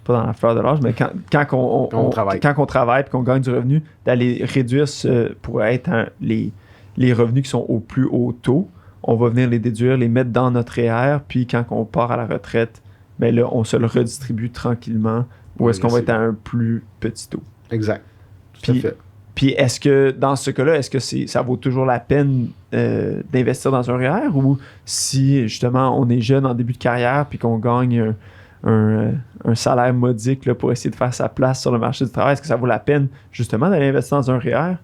pas dans la fleur de l'âge, mais quand on travaille et qu'on gagne du revenu, d'aller réduire pour être les revenus qui sont au plus haut taux. On va venir les déduire, les mettre dans notre REER, puis quand on part à la retraite, là, on se le redistribue tranquillement, ou est-ce qu'on va être à un plus petit taux. Exact. Tout à fait. Puis est-ce que, dans ce cas-là, est-ce que ça vaut toujours la peine d'investir dans un REER, ou si, justement, on est jeune en début de carrière, puis qu'on gagne un salaire modique là, pour essayer de faire sa place sur le marché du travail, est-ce que ça vaut la peine justement d'aller investir dans un REER?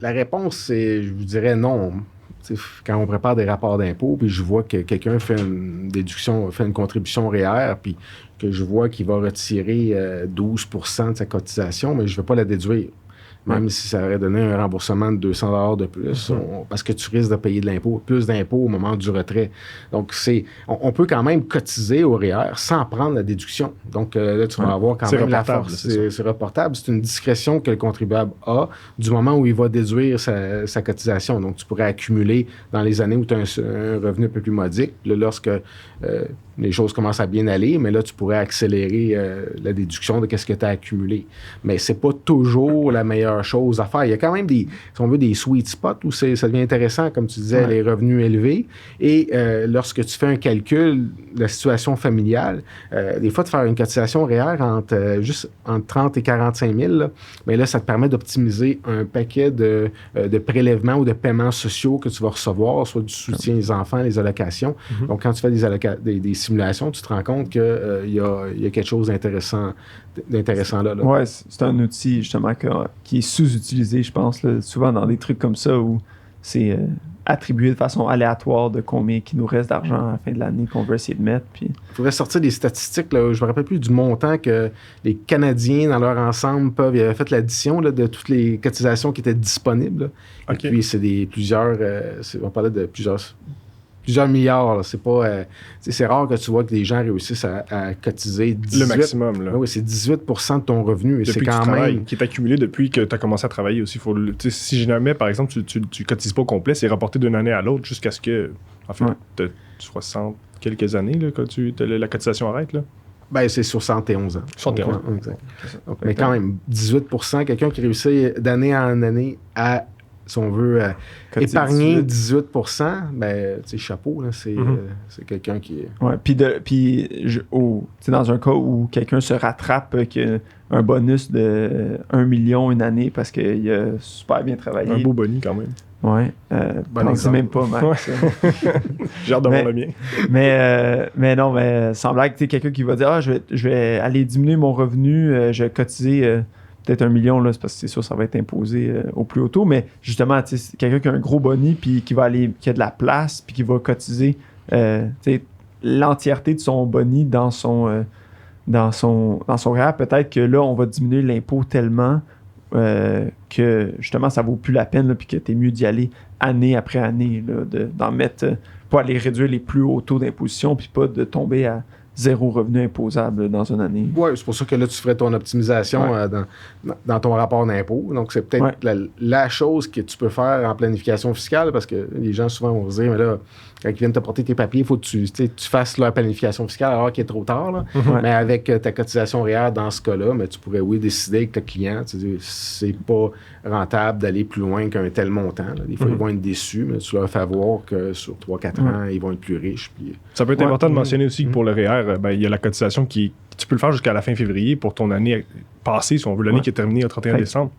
La réponse, c'est, je vous dirais non. T'sais, quand on prépare des rapports d'impôt, puis je vois que quelqu'un fait une déduction, fait une contribution REER, puis que je vois qu'il va retirer 12% de sa cotisation, mais je ne vais pas la déduire. Même si ça aurait donné un remboursement de 200 $ de plus, parce que tu risques de payer de l'impôt, plus d'impôt au moment du retrait. Donc, on peut quand même cotiser au REER sans prendre la déduction. Donc, là, tu vas avoir quand même la force. C'est reportable. C'est une discrétion que le contribuable a du moment où il va déduire sa cotisation. Donc, tu pourrais accumuler dans les années où tu as un revenu un peu plus modique. Là, lorsque les choses commencent à bien aller, mais là, tu pourrais accélérer la déduction de ce que tu as accumulé. Mais c'est pas toujours la meilleure chose à faire. Il y a quand même si on veut, des sweet spots où ça devient intéressant, comme tu disais, les revenus élevés. Et lorsque tu fais un calcul de la situation familiale, des fois, de faire une cotisation REER juste entre 30 et 45 000, là, mais là, ça te permet d'optimiser un paquet de prélèvements ou de paiements sociaux que tu vas recevoir, soit du soutien aux enfants, les allocations. Donc, quand tu fais des simulation, tu te rends compte qu'il y a quelque chose d'intéressant là. Oui, c'est un outil justement qui est sous-utilisé, je pense, là, souvent dans des trucs comme ça où c'est attribué de façon aléatoire de combien qui nous reste d'argent à la fin de l'année qu'on veut essayer de mettre. Puis... Il faudrait sortir des statistiques, là, je me rappelle plus du montant que les Canadiens dans leur ensemble ils avaient fait l'addition là, de toutes les cotisations qui étaient disponibles. Là. Okay. Et puis c'est on parlait de plusieurs milliards. Là. C'est pas, c'est rare que tu vois que les gens réussissent à cotiser 18... Le maximum. Là. Oui, c'est 18% de ton revenu. Et depuis c'est quand même... Qui est accumulé depuis que tu as commencé à travailler aussi. Si jamais, par exemple, tu cotises pas au complet, c'est reporté d'une année à l'autre jusqu'à ce que, en fait, tu 60 quelques années là, quand la cotisation arrête. Là. Ben, c'est 71 ans. 71 ans. Exact. Donc, mais quand même, 18%, quelqu'un qui réussit d'année en année à, si on veut, épargner 18%, ben, tu sais, chapeau, là, c'est quelqu'un qui... Ouais, puis dans un cas où quelqu'un se rattrape, qu'il y a un bonus de 1 million une année parce qu'il a super bien travaillé. Un beau boni, quand même. Ouais, pensez même pas, Max. J'ai hâte de voir le mien. Mais non, mais sans blague, tu sais, quelqu'un qui va dire je vais aller diminuer mon revenu, je vais cotiser peut-être 1 million, là, c'est parce que c'est sûr ça va être imposé au plus haut taux, mais justement, tu sais, quelqu'un qui a un gros boni, puis qui a de la place, puis qui va cotiser tu sais, l'entièreté de son boni dans son REER, peut-être que là, on va diminuer l'impôt tellement que justement ça vaut plus la peine, puis que tu es mieux d'y aller année après année, là, d'en mettre pour aller réduire les plus hauts taux d'imposition, puis pas de tomber à 0 revenu imposable dans une année. Oui, c'est pour ça que là, tu ferais ton optimisation dans ton rapport d'impôt. Donc, c'est peut-être la chose que tu peux faire en planification fiscale, parce que les gens souvent vont se dire, mais là, quand ils viennent te porter tes papiers, il faut que tu fasses leur planification fiscale alors qu'il est trop tard. Là. Mais avec ta cotisation REER, dans ce cas-là, mais tu pourrais, décider avec le client, c'est pas rentable d'aller plus loin qu'un tel montant. Là. Des fois, ils vont être déçus, mais tu leur fais voir que sur 3-4 ans, ils vont être plus riches. Puis... Ça peut être important de mentionner aussi que pour le REER, il y a la cotisation qui... Tu peux le faire jusqu'à la fin février pour ton année passée, si on veut, l'année qui est terminée au 31 décembre.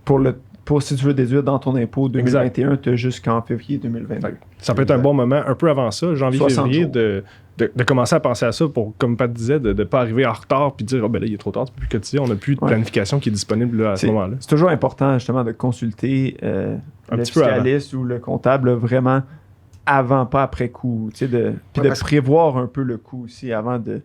Pour si tu veux déduire dans ton impôt 2021, tu as jusqu'en février 2022. Ça peut être un bon moment, un peu avant ça, janvier-février, de commencer à penser à ça pour, comme Pat disait, de ne pas arriver en retard puis dire là, il est trop tard, tu peux plus cotiser, on n'a plus de planification qui est disponible là, à ce moment-là. C'est toujours important, justement, de consulter le fiscaliste ou le comptable vraiment avant, pas après coup. Puis de prévoir un peu le coût aussi avant de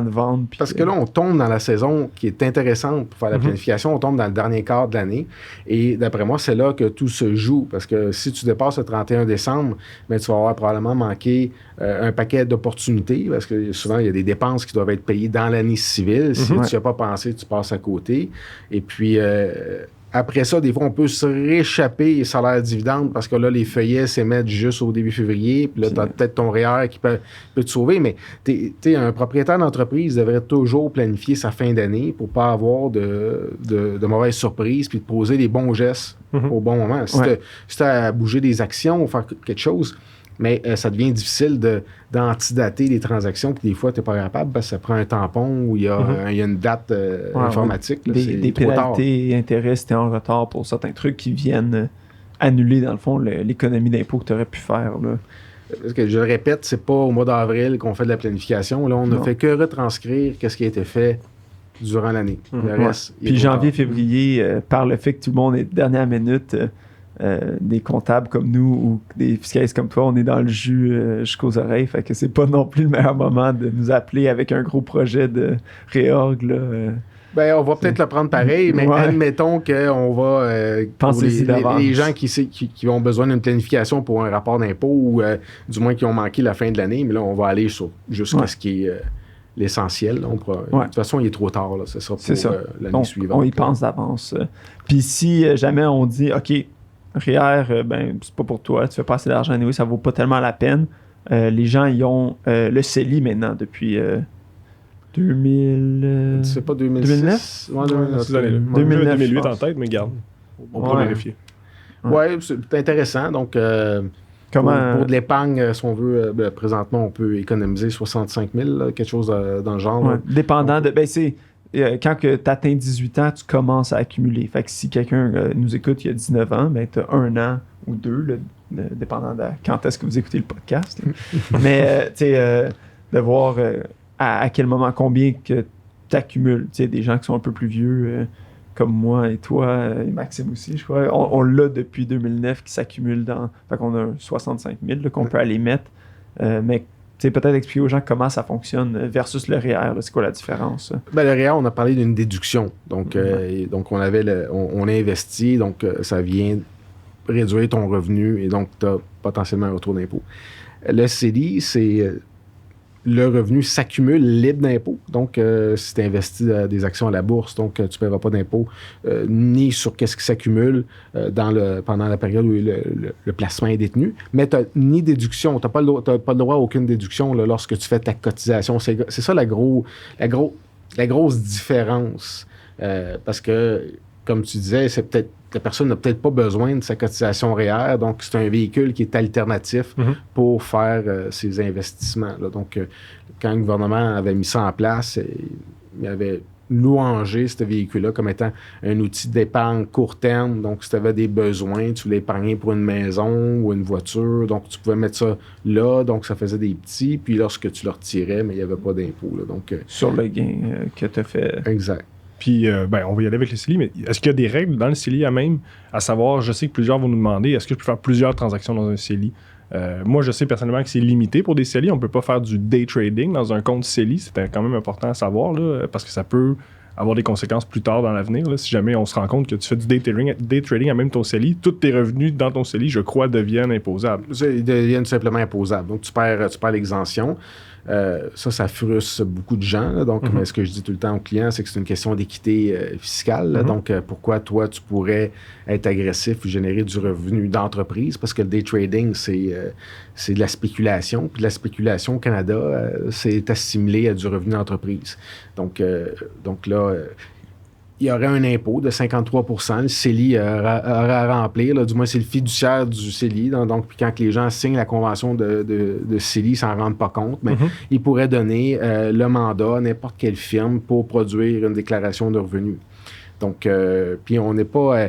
vendre. Parce que là, on tombe dans la saison qui est intéressante pour faire la planification. On tombe dans le dernier quart de l'année. Et d'après moi, c'est là que tout se joue. Parce que si tu dépasses le 31 décembre, bien, tu vas avoir probablement manqué un paquet d'opportunités. Parce que souvent, il y a des dépenses qui doivent être payées dans l'année civile. Si tu n'y as pas pensé, tu passes à côté. Et puis... après ça, des fois, on peut se rééchapper les salaires dividendes parce que là, les feuillets s'émettent juste au début février. Puis là, tu as peut-être ton REER qui peut te sauver. Mais un propriétaire d'entreprise devrait toujours planifier sa fin d'année pour ne pas avoir de mauvaises surprises puis de poser les bons gestes au bon moment. Si tu as à bouger des actions ou faire quelque chose, mais ça devient difficile d'antidater les transactions, puis des fois, tu n'es pas capable parce que ça prend un tampon où il y a une date informatique. Là, des pénalités, intérêts, si tu es en retard pour certains trucs qui viennent annuler, dans le fond, l'économie d'impôt que tu aurais pu faire. Là. Parce que, je le répète, c'est pas au mois d'avril qu'on fait de la planification. Là, on ne fait que retranscrire ce qui a été fait durant l'année. Le reste, puis janvier, février, par le fait que tout le monde est dernière minute... des comptables comme nous ou des fiscalistes comme toi, on est dans le jus jusqu'aux oreilles, fait que c'est pas non plus le meilleur moment de nous appeler avec un gros projet de réorg. Là, ben, on va peut-être le prendre pareil, mais admettons qu'on va... Pensez-y d'avance. Les gens qui ont besoin d'une planification pour un rapport d'impôt ou du moins qui ont manqué la fin de l'année, mais là, on va aller jusqu'à ce qui est... l'essentiel. De toute façon, il est trop tard. Là. Ce sera pour l'année suivante. On y pense d'avance. Puis si jamais on dit, OK, REER, c'est pas pour toi, tu fais pas assez d'argent, anyway, ça vaut pas tellement la peine. Les gens, ils ont le CELI maintenant depuis 2000... C'est pas 2009? Ouais, 2008 en tête, mais garde. On peut vérifier. Ouais, c'est intéressant. Donc, pour de l'épargne, si on veut, présentement, on peut économiser 65 000, là, quelque chose dans le genre. Dépendant de... c'est... quand tu atteins 18 ans, tu commences à accumuler. Fait que si quelqu'un nous écoute il y a 19 ans, tu as 1 an ou 2, dépendant de quand est-ce que vous écoutez le podcast. Mais de voir à quel moment, combien que tu accumules. Des gens qui sont un peu plus vieux, comme moi et toi, et Maxime aussi, je crois. On l'a depuis 2009 qui s'accumule dans... Fait qu'on a 65 000 qu'on peut aller mettre. Mais peut-être expliquer aux gens comment ça fonctionne versus le REER. C'est quoi la différence? Ben, le REER, on a parlé d'une déduction. Donc, donc on a investi, donc ça vient réduire ton revenu et donc tu as potentiellement un retour d'impôt. Le CELI, c'est le revenu s'accumule libre d'impôt. Donc, si tu investis des actions à la bourse, donc tu ne paieras pas d'impôt ni sur qu'est-ce qui s'accumule pendant la période où le placement est détenu. Mais tu n'as ni déduction. Tu n'as pas le droit à aucune déduction là, lorsque tu fais ta cotisation. C'est ça la grosse différence. Parce que, comme tu disais, la personne n'a peut-être pas besoin de sa cotisation REER, donc c'est un véhicule qui est alternatif pour faire ses investissements. Là. Donc, quand le gouvernement avait mis ça en place, il avait louangé ce véhicule-là comme étant un outil d'épargne court terme. Donc, si tu avais des besoins, tu voulais épargner pour une maison ou une voiture, donc tu pouvais mettre ça là, donc ça faisait des petits, puis lorsque tu le retirais, mais il n'y avait pas d'impôt. Donc, sur le gain que tu as fait. Exact. Puis, on va y aller avec le CELI, mais est-ce qu'il y a des règles dans le CELI à même, à savoir, je sais que plusieurs vont nous demander, est-ce que je peux faire plusieurs transactions dans un CELI? Moi, je sais personnellement que c'est limité pour des CELI. On ne peut pas faire du day trading dans un compte CELI. C'est quand même important à savoir, là, parce que ça peut avoir des conséquences plus tard dans l'avenir. Là, si jamais on se rend compte que tu fais du day trading à même ton CELI, tous tes revenus dans ton CELI, je crois, deviennent imposables. Ils deviennent simplement imposables. Donc, tu perds l'exemption. Ça frustre beaucoup de gens. Là. Donc, mais ce que je dis tout le temps aux clients, c'est que c'est une question d'équité fiscale. Là. Donc, pourquoi toi, tu pourrais être agressif ou générer du revenu d'entreprise? Parce que le day trading, c'est de la spéculation. Puis de la spéculation au Canada, c'est assimilé à du revenu d'entreprise. Donc là, il y aurait un impôt de 53 %. Le CELI aurait à remplir. Là, du moins, c'est le fiduciaire du CELI. Donc, puis quand les gens signent la convention de CELI, ils s'en rendent pas compte. Mais ils pourraient donner le mandat à n'importe quelle firme pour produire une déclaration de revenus. Donc, puis on n'est pas...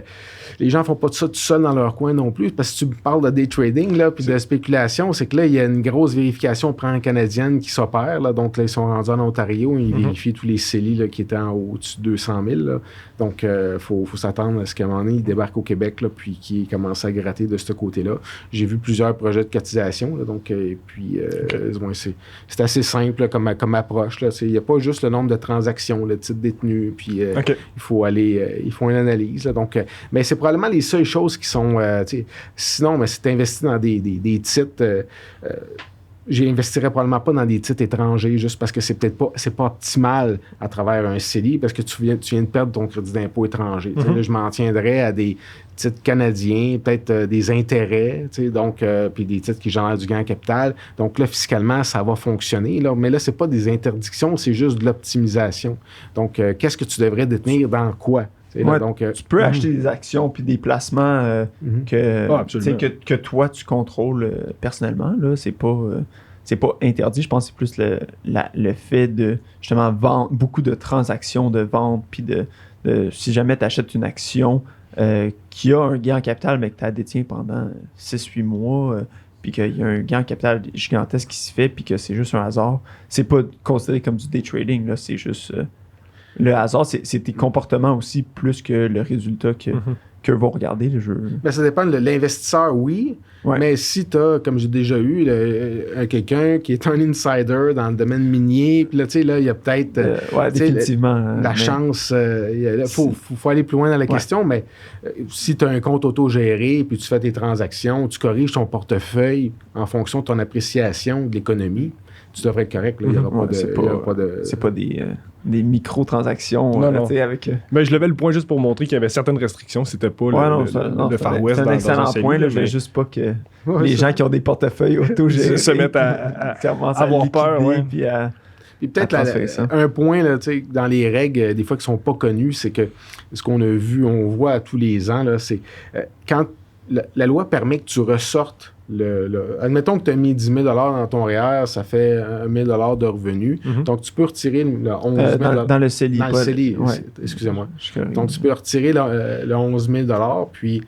les gens font pas ça tout seuls dans leur coin non plus, parce que tu parles de day trading, là, puis de spéculation, c'est que là, il y a une grosse vérification canadienne qui s'opère, là, donc là, ils sont rendus en Ontario, ils vérifient tous les CELI là, qui étaient au-dessus de 200 000, là. Donc, faut s'attendre à ce qu'à un moment donné, ils débarquent au Québec, là, puis qu'ils commencent à gratter de ce côté-là. J'ai vu plusieurs projets de cotisation, là, donc, c'est assez simple là, comme approche, là. Il n'y a pas juste le nombre de transactions, le titre détenu, puis il faut une analyse. Là, donc, mais c'est probablement les seules choses qui sont... sinon, mais si tu investis dans des titres... j'investirais probablement pas dans des titres étrangers juste parce que c'est pas optimal à travers un CELI parce que tu viens de perdre ton crédit d'impôt étranger. Là, je m'en tiendrais à des titres canadiens, peut-être des intérêts, donc puis des titres qui génèrent du gain en capital. Donc là, fiscalement, ça va fonctionner. Là, mais là, c'est pas des interdictions, c'est juste de l'optimisation. Donc, qu'est-ce que tu devrais détenir dans quoi? Là, donc, tu peux acheter des actions puis des placements que toi, tu contrôles personnellement. Là, c'est pas interdit. Je pense que c'est plus le fait de, justement, vendre beaucoup de transactions de vente puis de si jamais tu achètes une action qui a un gain en capital, mais que tu la détiens pendant 6-8 mois, puis qu'il y a un gain en capital gigantesque qui se fait, puis que c'est juste un hasard, c'est pas considéré comme du day trading. Là, c'est juste... le hasard, c'est tes comportements aussi, plus que le résultat qu'eux vont regarder. Le jeu. Ben, ça dépend de l'investisseur, oui. Ouais. Mais si tu as, comme j'ai déjà eu, quelqu'un qui est un insider dans le domaine minier, puis là, tu sais, là, il y a peut-être définitivement, la chance. Il faut aller plus loin dans la question, mais si tu as un compte autogéré, puis tu fais tes transactions, tu corriges ton portefeuille en fonction de ton appréciation de l'économie, tu devrais être correct. Là. Il n'y aura pas de... C'est pas des micro-transactions. Non. Avec, mais je levais le point juste pour montrer qu'il y avait certaines restrictions. C'était pas le Far West. C'est un excellent point. Là, mais juste pas que les gens qui ont des portefeuilles autogérés se mettent à avoir peur. Puis peut-être un point là, dans les règles, des fois qui ne sont pas connues, c'est que ce qu'on a vu, on voit tous les ans, là, c'est quand la loi permet que tu ressortes admettons que tu as mis 10 000 dans ton REER, ça fait 1 000 de revenus. Donc, tu peux retirer le 11 000 dans le CELI. Dans le CELI, excusez-moi. Donc, tu peux retirer le 11 000 puis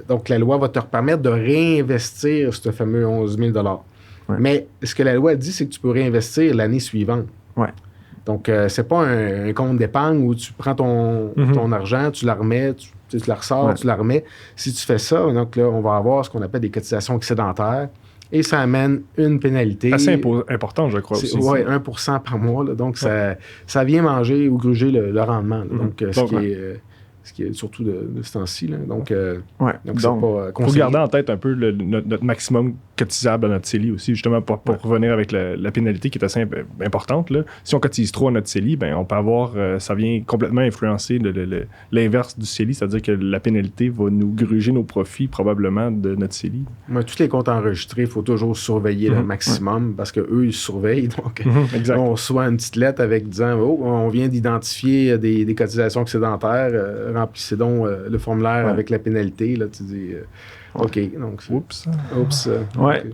donc la loi va te permettre de réinvestir ce fameux 11 000 Mais ce que la loi dit, c'est que tu peux réinvestir l'année suivante. Donc, c'est pas un compte d'épargne où tu prends ton argent, tu la remets, tu la ressors, tu la remets. Si tu fais ça, donc là, on va avoir ce qu'on appelle des cotisations excédentaires et ça amène une pénalité. Assez important, je crois aussi. Oui, 1% par mois. Là, donc, ça vient manger ou gruger le rendement. Là, donc, ce qui est surtout de ce temps-ci. Là. Donc, c'est pas faut garder en tête un peu notre maximum cotisable à notre CELI aussi, justement pour revenir avec la pénalité qui est assez importante. Là. Si on cotise trop à notre CELI, ben, on peut avoir, ça vient complètement influencer l'inverse du CELI, c'est-à-dire que la pénalité va nous gruger nos profits probablement de notre CELI. Ouais, tous les comptes enregistrés, il faut toujours surveiller le maximum parce qu'eux, ils surveillent. Donc, on reçoit une petite lettre avec disant on vient d'identifier des cotisations excédentaires, remplissez donc le formulaire avec la pénalité. Là, tu dis OK. Donc, oups. Ouais.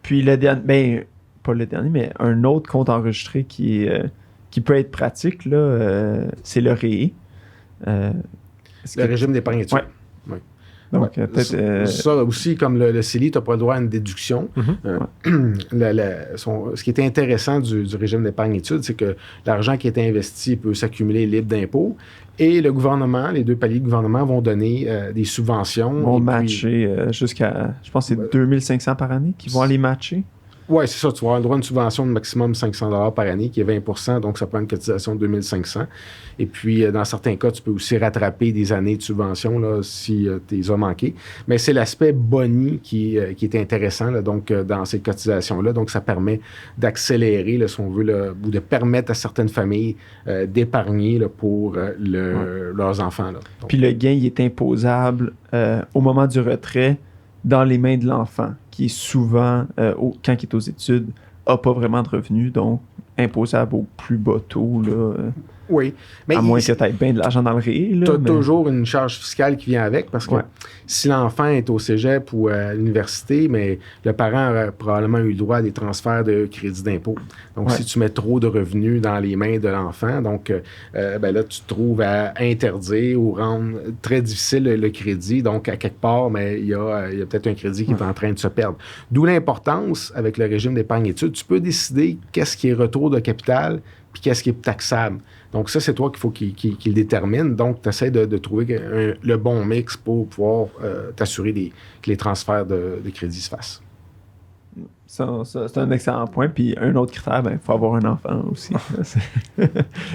Puis le dernier, pas le dernier, mais un autre compte enregistré qui peut être pratique, là, c'est le REE. Le régime d'épargne-études. Ouais. Donc, peut-être. Ça aussi, comme le CELI, tu n'as pas le droit à une déduction. Ce qui est intéressant du régime d'épargne-études, c'est que l'argent qui est investi peut s'accumuler libre d'impôts. Et le gouvernement, les deux paliers de gouvernement vont donner des subventions. Ils vont matcher jusqu'à, je pense que c'est 2500 par année qu'ils vont aller matcher. Oui, c'est ça. Tu vas avoir le droit à une subvention de maximum 500 $ par année, qui est 20 donc ça prend une cotisation de 2500. Et puis, dans certains cas, tu peux aussi rattraper des années de subvention là, si tu les as manquées. Mais c'est l'aspect boni qui est intéressant là, donc, dans ces cotisations-là. Donc, ça permet d'accélérer, là, si on veut, là, ou de permettre à certaines familles d'épargner là, pour leurs enfants. Là. Donc, puis le gain, il est imposable au moment du retrait dans les mains de l'enfant, qui est souvent, quand il est aux études, n'a pas vraiment de revenus, donc imposable au plus bas taux. Là, oui. Mais à moins que tu aies bien de l'argent dans le REE. Tu as toujours une charge fiscale qui vient avec, parce que si l'enfant est au cégep ou à l'université, mais le parent aurait probablement eu le droit à des transferts de crédit d'impôt. Donc, si tu mets trop de revenus dans les mains de l'enfant, donc ben là, tu te trouves à interdire ou rendre très difficile le crédit. Donc, à quelque part, mais il y a peut-être un crédit qui est en train de se perdre. D'où l'importance, avec le régime d'épargne-études, tu peux décider qu'est-ce qui est retour de capital puis qu'est-ce qui est taxable. Donc, ça, c'est toi qu'il faut qu'il le détermine. Donc, tu essaies de trouver le bon mix pour pouvoir t'assurer que les transferts de crédit se fassent. Ça, c'est un excellent point. Puis, un autre critère, il faut avoir un enfant aussi. On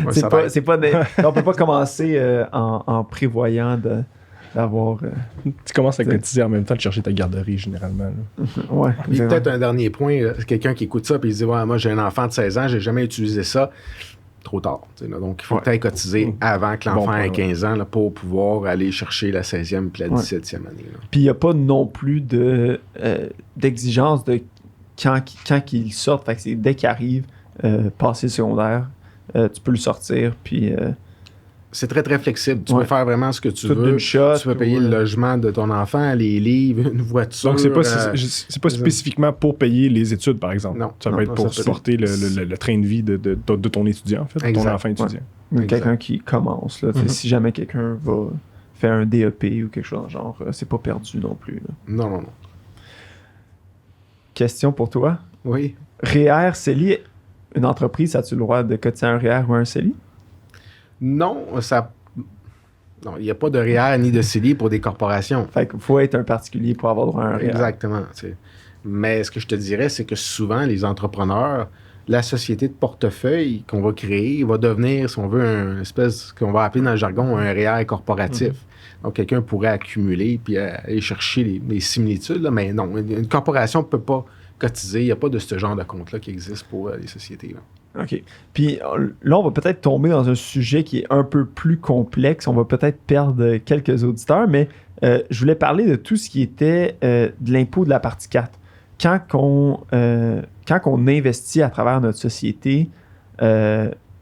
ne peut pas commencer en prévoyant d'avoir... Tu commences à cotiser en même temps de chercher ta garderie, généralement. Ouais. Puis peut-être un dernier point, là, quelqu'un qui écoute ça et il se dit moi, j'ai un enfant de 16 ans, j'ai jamais utilisé ça. Trop tard. Là. Donc, il faut peut-être cotiser avant que l'enfant ait 15 ans là, pour pouvoir aller chercher la 16e puis la 17e année. Là. Puis, il n'y a pas non plus d'exigence de quand il sort. Fait que c'est dès qu'il arrive, passé le secondaire, tu peux le sortir. Puis... c'est très, très flexible. Tu peux faire vraiment ce que tu veux. Tu peux payer le logement de ton enfant, les livres, une voiture. Donc, c'est pas spécifiquement pour payer les études, par exemple. Non. Ça peut être pour supporter le train de vie de ton étudiant, en fait, de ton enfant étudiant. Quelqu'un qui commence. Là, si jamais quelqu'un va faire un DEP ou quelque chose genre, c'est pas perdu non plus. Là. Non. Question pour toi. Oui. REER, CELI, une entreprise, as-tu le droit de cotiser un REER ou un CELI? Non, il n'y a pas de REER ni de CELI pour des corporations. Fait qu'il faut être un particulier pour avoir droit à un REER. Exactement. Mais ce que je te dirais, c'est que souvent, les entrepreneurs, la société de portefeuille qu'on va créer va devenir, si on veut, une espèce qu'on va appeler dans le jargon un REER corporatif. Donc, quelqu'un pourrait accumuler puis aller chercher les similitudes, là, mais non, une corporation ne peut pas cotiser. Il n'y a pas de ce genre de compte-là qui existe pour les sociétés. Là. OK. Puis là, on va peut-être tomber dans un sujet qui est un peu plus complexe. On va peut-être perdre quelques auditeurs, mais je voulais parler de tout ce qui était de l'impôt de la partie 4. Quand on investit à travers notre société, on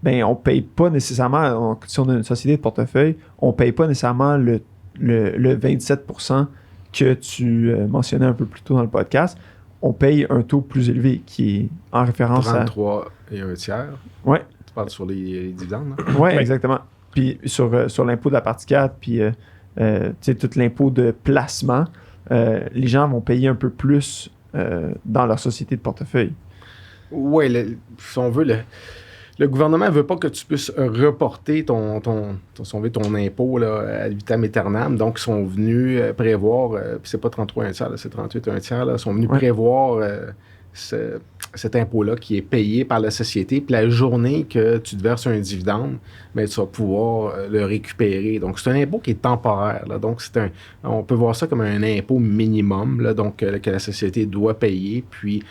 ne paye pas nécessairement, si on a une société de portefeuille, on ne paye pas nécessairement le 27% que tu mentionnais un peu plus tôt dans le podcast. On paye un taux plus élevé qui est en référence 33 et un tiers. Oui. Tu parles sur les dividendes. Oui, exactement. Puis sur l'impôt de la partie 4, puis tout l'impôt de placement, les gens vont payer un peu plus dans leur société de portefeuille. Oui, si on veut, le gouvernement ne veut pas que tu puisses reporter ton impôt là, ad vitam aeternam. Donc, ils sont venus prévoir, puis c'est pas 33 un tiers, là, c'est 38 un tiers, là, ils sont venus prévoir cet impôt-là qui est payé par la société. Puis la journée que tu te verses un dividende, bien, tu vas pouvoir le récupérer. Donc, c'est un impôt qui est temporaire. Là. Donc, on peut voir ça comme un impôt minimum là, donc, que la société doit payer. Puis,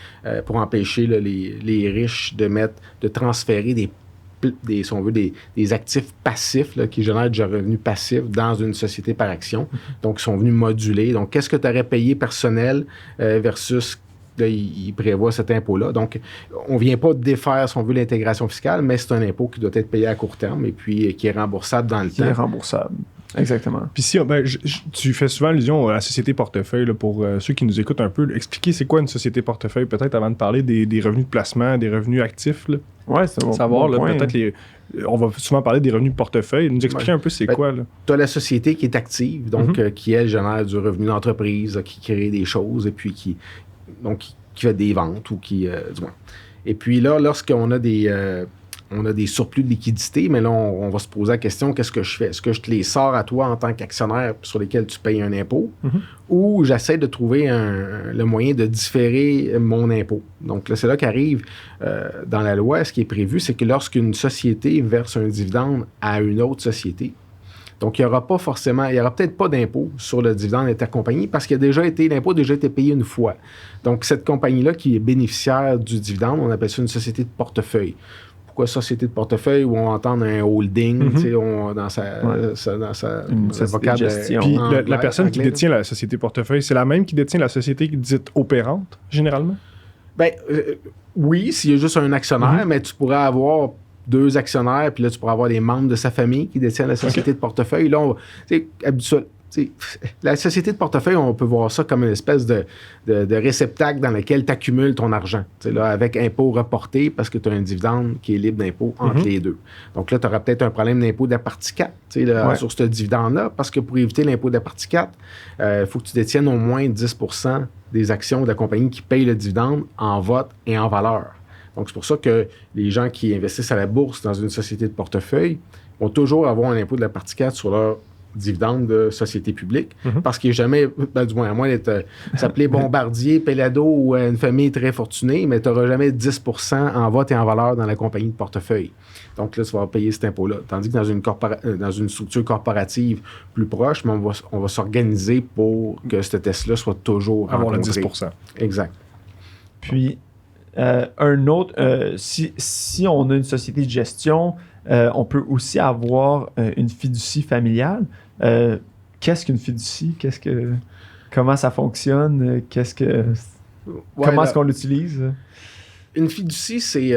pour empêcher là, les riches de transférer si on veut, des actifs passifs là, qui génèrent du revenu passif dans une société par action. Donc, ils sont venus moduler. Donc, qu'est-ce que tu aurais payé personnel versus... Là, il prévoit cet impôt-là. Donc, on ne vient pas défaire, si on veut, l'intégration fiscale, mais c'est un impôt qui doit être payé à court terme et puis qui est remboursable dans le temps. Qui est remboursable. Exactement. Puis si, tu fais souvent allusion à la société portefeuille, là, pour ceux qui nous écoutent un peu, expliquer c'est quoi une société portefeuille, peut-être avant de parler des revenus de placement, des revenus actifs. Oui, c'est bon. Savoir, bon là, peut-être on va souvent parler des revenus de portefeuille. Nous expliquer un peu c'est quoi. Tu as la société qui est active, donc qui, elle, génère du revenu d'entreprise, qui crée des choses et puis qui fait des ventes ou qui... du moins. Et puis là, lorsqu'on a des surplus de liquidité, mais là, on va se poser la question, qu'est-ce que je fais? Est-ce que je te les sors à toi en tant qu'actionnaire sur lesquels tu payes un impôt ou j'essaie de trouver le moyen de différer mon impôt? Donc là, c'est là qu'arrive dans la loi, ce qui est prévu, c'est que lorsqu'une société verse un dividende à une autre société, donc, il n'y aura peut-être pas d'impôt sur le dividende intercompagnie parce que l'impôt a déjà été payé une fois. Donc, cette compagnie-là qui est bénéficiaire du dividende, on appelle ça une société de portefeuille. Pourquoi société de portefeuille où on entend un holding, tu sais, dans sa vocable de gestion. Puis la personne qui détient la société portefeuille, c'est la même qui détient la société dite opérante, généralement? Bien, oui, s'il y a juste un actionnaire, mais tu pourrais avoir 2 actionnaires, puis là, tu pourras avoir des membres de sa famille qui détiennent la société de portefeuille. Là, la société de portefeuille, on peut voir ça comme une espèce de réceptacle dans lequel tu accumules ton argent. Là, avec impôt reporté, parce que tu as un dividende qui est libre d'impôt entre les deux. Donc là, tu auras peut-être un problème d'impôt de la partie 4 sur ce dividende-là, parce que pour éviter l'impôt de la partie 4, il faut que tu détiennes au moins 10 % des actions de la compagnie qui payent le dividende en vote et en valeur. Donc, c'est pour ça que les gens qui investissent à la bourse dans une société de portefeuille vont toujours avoir un impôt de la partie 4 sur leur dividende de société publique, parce qu'il n'est jamais, du moins à moins d'être s'appeler Bombardier, Pellado ou une famille très fortunée, mais tu n'auras jamais 10 % en vote et en valeur dans la compagnie de portefeuille. Donc là, tu vas payer cet impôt-là. Tandis que dans une structure corporative plus proche, mais on va s'organiser pour que ce test-là soit toujours avoir rencontré. Le 10 %. Exact. Puis, un autre, si on a une société de gestion, on peut aussi avoir une fiducie familiale. Qu'est-ce qu'une fiducie? Comment ça fonctionne? Comment est-ce qu'on l'utilise? Une fiducie, c'est...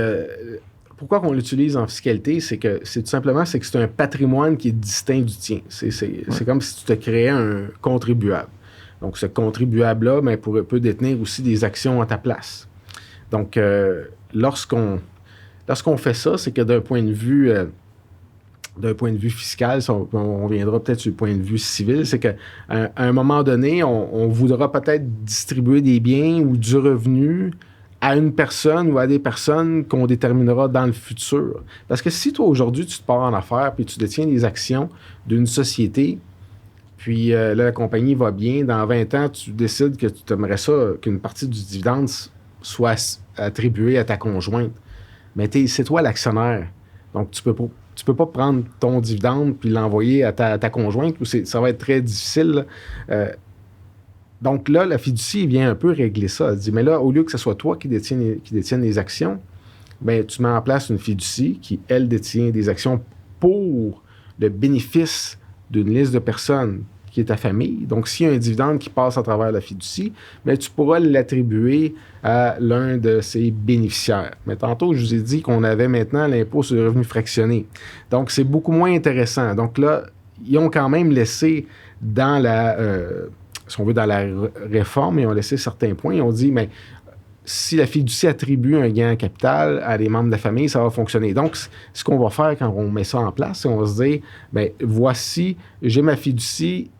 pourquoi qu'on l'utilise en fiscalité? C'est tout simplement que c'est un patrimoine qui est distinct du tien. C'est comme si tu te créais un contribuable. Donc, ce contribuable-là peut détenir aussi des actions à ta place. Donc, lorsqu'on fait ça, c'est que d'un point de vue fiscal, on viendra peut-être sur le point de vue civil, c'est qu'à un moment donné, on voudra peut-être distribuer des biens ou du revenu à une personne ou à des personnes qu'on déterminera dans le futur. Parce que si toi, aujourd'hui, tu te pars en affaires puis tu détiens des actions d'une société, puis là, la compagnie va bien, dans 20 ans, tu décides que tu aimerais ça, qu'une partie du dividende soit attribuée à ta conjointe. Mais c'est toi l'actionnaire. Donc, tu peux pas prendre ton dividende puis l'envoyer à ta conjointe. Ça va être très difficile. Donc là, la fiducie vient un peu régler ça. Elle dit, mais là, au lieu que ce soit toi qui détienne les actions, ben, tu mets en place une fiducie qui, elle, détient des actions pour le bénéfice d'une liste de personnes qui est ta famille. Donc, s'il y a un dividende qui passe à travers la fiducie, bien, tu pourras l'attribuer à l'un de ses bénéficiaires. Mais tantôt, je vous ai dit qu'on avait maintenant l'impôt sur le revenu fractionné. Donc, c'est beaucoup moins intéressant. Donc là, ils ont quand même laissé dans si on veut, dans la réforme, ils ont laissé certains points. Ils ont dit, mais si la fiducie attribue un gain en capital à des membres de la famille, ça va fonctionner. Donc, ce qu'on va faire quand on met ça en place, c'est qu'on va se dire, bien, voici, j'ai ma fiducie,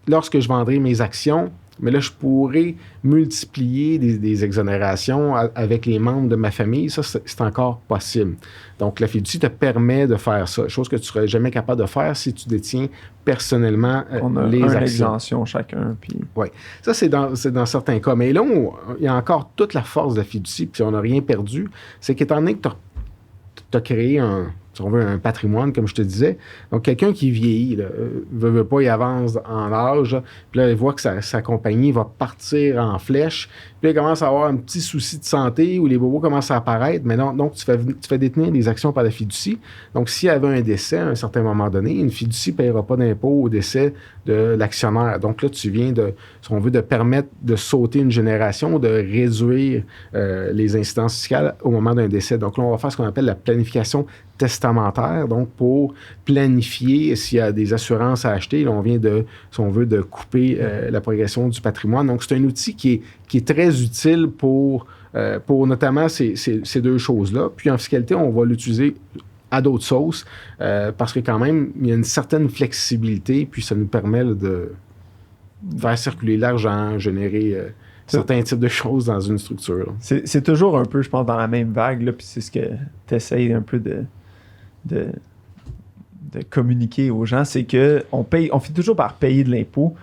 lorsque je vendrai mes actions, mais là, je pourrais multiplier des exonérations avec les membres de ma famille. Ça, c'est encore possible. Donc, la fiducie te permet de faire ça, chose que tu ne serais jamais capable de faire si tu détiens personnellement on a les une actions. exemption chacun. Oui. Ça, c'est dans certains cas. Mais là, il y a encore toute la force de la fiducie, puis on n'a rien perdu. C'est qu'étant donné que tu as créé si on veut, un patrimoine, comme je te disais. Donc, quelqu'un qui vieillit, veut pas, il avance en âge, puis là, il voit que sa compagnie va partir en flèche, puis là, il commence à avoir un petit souci de santé où les bobos commencent à apparaître, mais non, donc tu fais détenir des actions par la fiducie. Donc, s'il y avait un décès à un certain moment donné, une fiducie ne paiera pas d'impôt au décès de l'actionnaire. Donc là, tu viens si on veut, de permettre de sauter une génération, de réduire les incidences fiscales au moment d'un décès. Donc là, on va faire ce qu'on appelle la planification testamentaire, donc pour planifier s'il y a des assurances à acheter. Là, on vient si on veut, de couper la progression du patrimoine. Donc, c'est un outil qui est très utile pour notamment ces deux choses-là. Puis en fiscalité, on va l'utiliser à d'autres sauces parce que quand même, il y a une certaine flexibilité, puis ça nous permet de faire circuler l'argent, générer certains types de choses dans une structure. C'est toujours un peu, je pense, dans la même vague, là, puis c'est ce que tu essayes un peu de communiquer aux gens, c'est qu'on finit toujours par payer de l'impôt.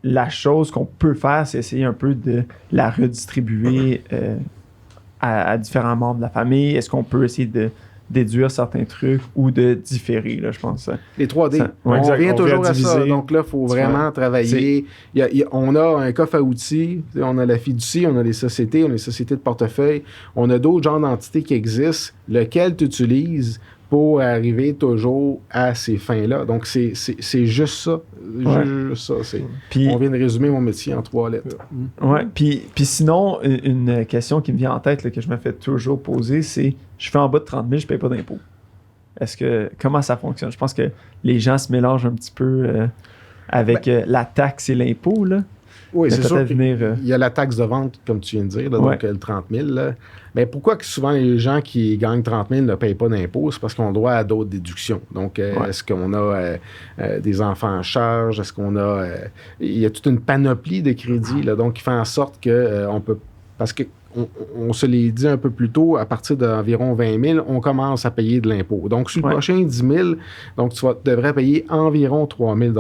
La chose qu'on peut faire, c'est essayer un peu de la redistribuer à différents membres de la famille. Est-ce qu'on peut essayer de déduire certains trucs ou de différer, là, je pense. Les 3D. On revient toujours à ça. Donc là, il faut vraiment travailler. On a un coffre à outils, on a la fiducie, on a les sociétés, on a les sociétés de portefeuille, on a d'autres genres d'entités qui existent, lequel tu utilises pour arriver toujours à ces fins-là. Donc, c'est juste ça. Juste ça. Puis, on vient de résumer mon métier en 3 lettres. Ouais. Puis sinon, une question qui me vient en tête, là, que je me fais toujours poser, c'est je fais en bas de 30 000, je ne paye pas d'impôt. Comment ça fonctionne? Je pense que les gens se mélangent un petit peu avec la taxe et l'impôt, là. Oui, c'est sûr qu'il y a la taxe de vente, comme tu viens de dire, là, donc le 30 000. Là. Mais pourquoi que souvent les gens qui gagnent 30 000 ne payent pas d'impôt? C'est parce qu'on doit à d'autres déductions. Donc, est-ce qu'on a des enfants en charge? Est-ce qu'on a... il y a toute une panoplie de crédits, là, donc qui fait en sorte qu'on peut... Parce que on se l'est dit un peu plus tôt, à partir d'environ 20 000, on commence à payer de l'impôt. Donc, sur le prochain 10 000, donc tu devrais payer environ 3 000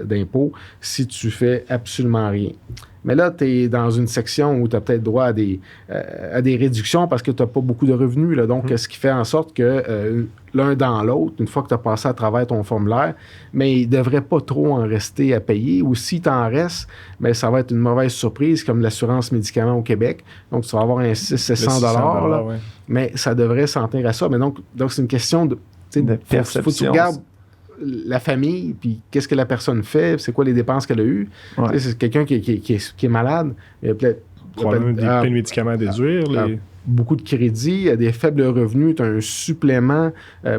d'impôt si tu fais absolument rien. Mais là, tu es dans une section où tu as peut-être droit à des réductions parce que tu n'as pas beaucoup de revenus. Là. Donc, ce qui fait en sorte que l'un dans l'autre, une fois que tu as passé à travers ton formulaire, mais il ne devrait pas trop en rester à payer. Ou si tu en restes, mais ça va être une mauvaise surprise, comme l'assurance médicaments au Québec. Donc, tu vas avoir un 600 $. Ouais. Mais ça devrait s'en tenir à ça. Mais donc c'est une question de perception. Faut que tu regardes la famille, puis qu'est-ce que la personne fait, c'est quoi les dépenses qu'elle a eues. Ouais. C'est quelqu'un qui est malade. Il y a probablement plein de médicaments à déduire. Beaucoup de crédits, à des faibles revenus, tu as un supplément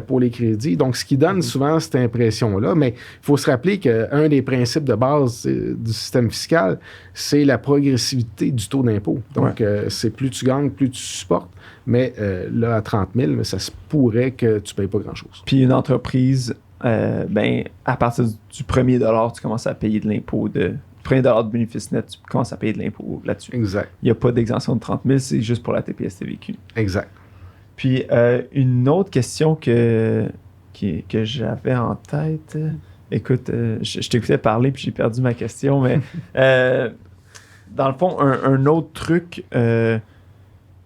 pour les crédits. Donc, ce qui donne souvent cette impression-là. Mais il faut se rappeler qu'un des principes de base du système fiscal, c'est la progressivité du taux d'impôt. Donc, c'est plus tu gagnes, plus tu supportes. Mais là, à 30 000, mais ça se pourrait que tu ne payes pas grand-chose. Puis une entreprise... à partir du premier dollar, tu commences à payer de l'impôt. Du premier dollar de bénéfice net, tu commences à payer de l'impôt là-dessus. Exact. Il n'y a pas d'exemption de 30 000, c'est juste pour la TPS-TVQ. Exact. Puis, une autre question que j'avais en tête... Écoute, je t'écoutais parler, puis j'ai perdu ma question, mais dans le fond, un autre truc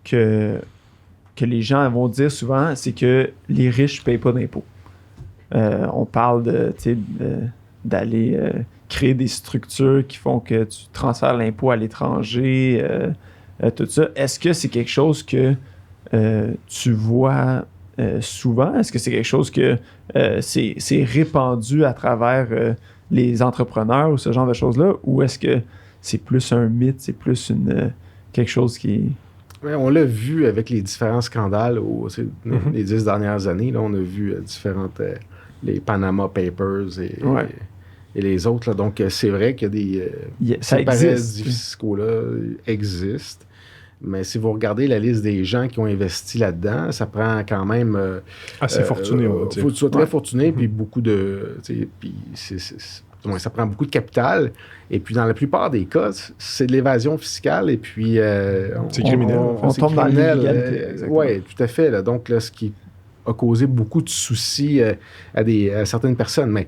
que les gens vont dire souvent, c'est que les riches ne payent pas d'impôt. On parle d'aller créer des structures qui font que tu transfères l'impôt à l'étranger, tout ça. Est-ce que c'est quelque chose que tu vois souvent? Est-ce que c'est quelque chose que c'est répandu à travers les entrepreneurs ou ce genre de choses-là? Ou est-ce que c'est plus un mythe, c'est plus quelque chose qui... Ouais, on l'a vu avec les différents scandales les 10 dernières années. Là, on a vu différentes... les Panama Papers et les autres. Là. Donc, c'est vrai que ces paradis fiscaux-là existent. Mais si vous regardez la liste des gens qui ont investi là-dedans, ça prend quand même... assez fortuné, on va dire. Il faut que tu sois très fortuné, puis beaucoup de... Puis ça prend beaucoup de capital. Et puis, dans la plupart des cas, c'est de l'évasion fiscale. Et puis, c'est criminel. On tombe dans l'illégalité. Oui, tout à fait. Là. Donc, là, ce qui a causé beaucoup de soucis à certaines personnes. Mais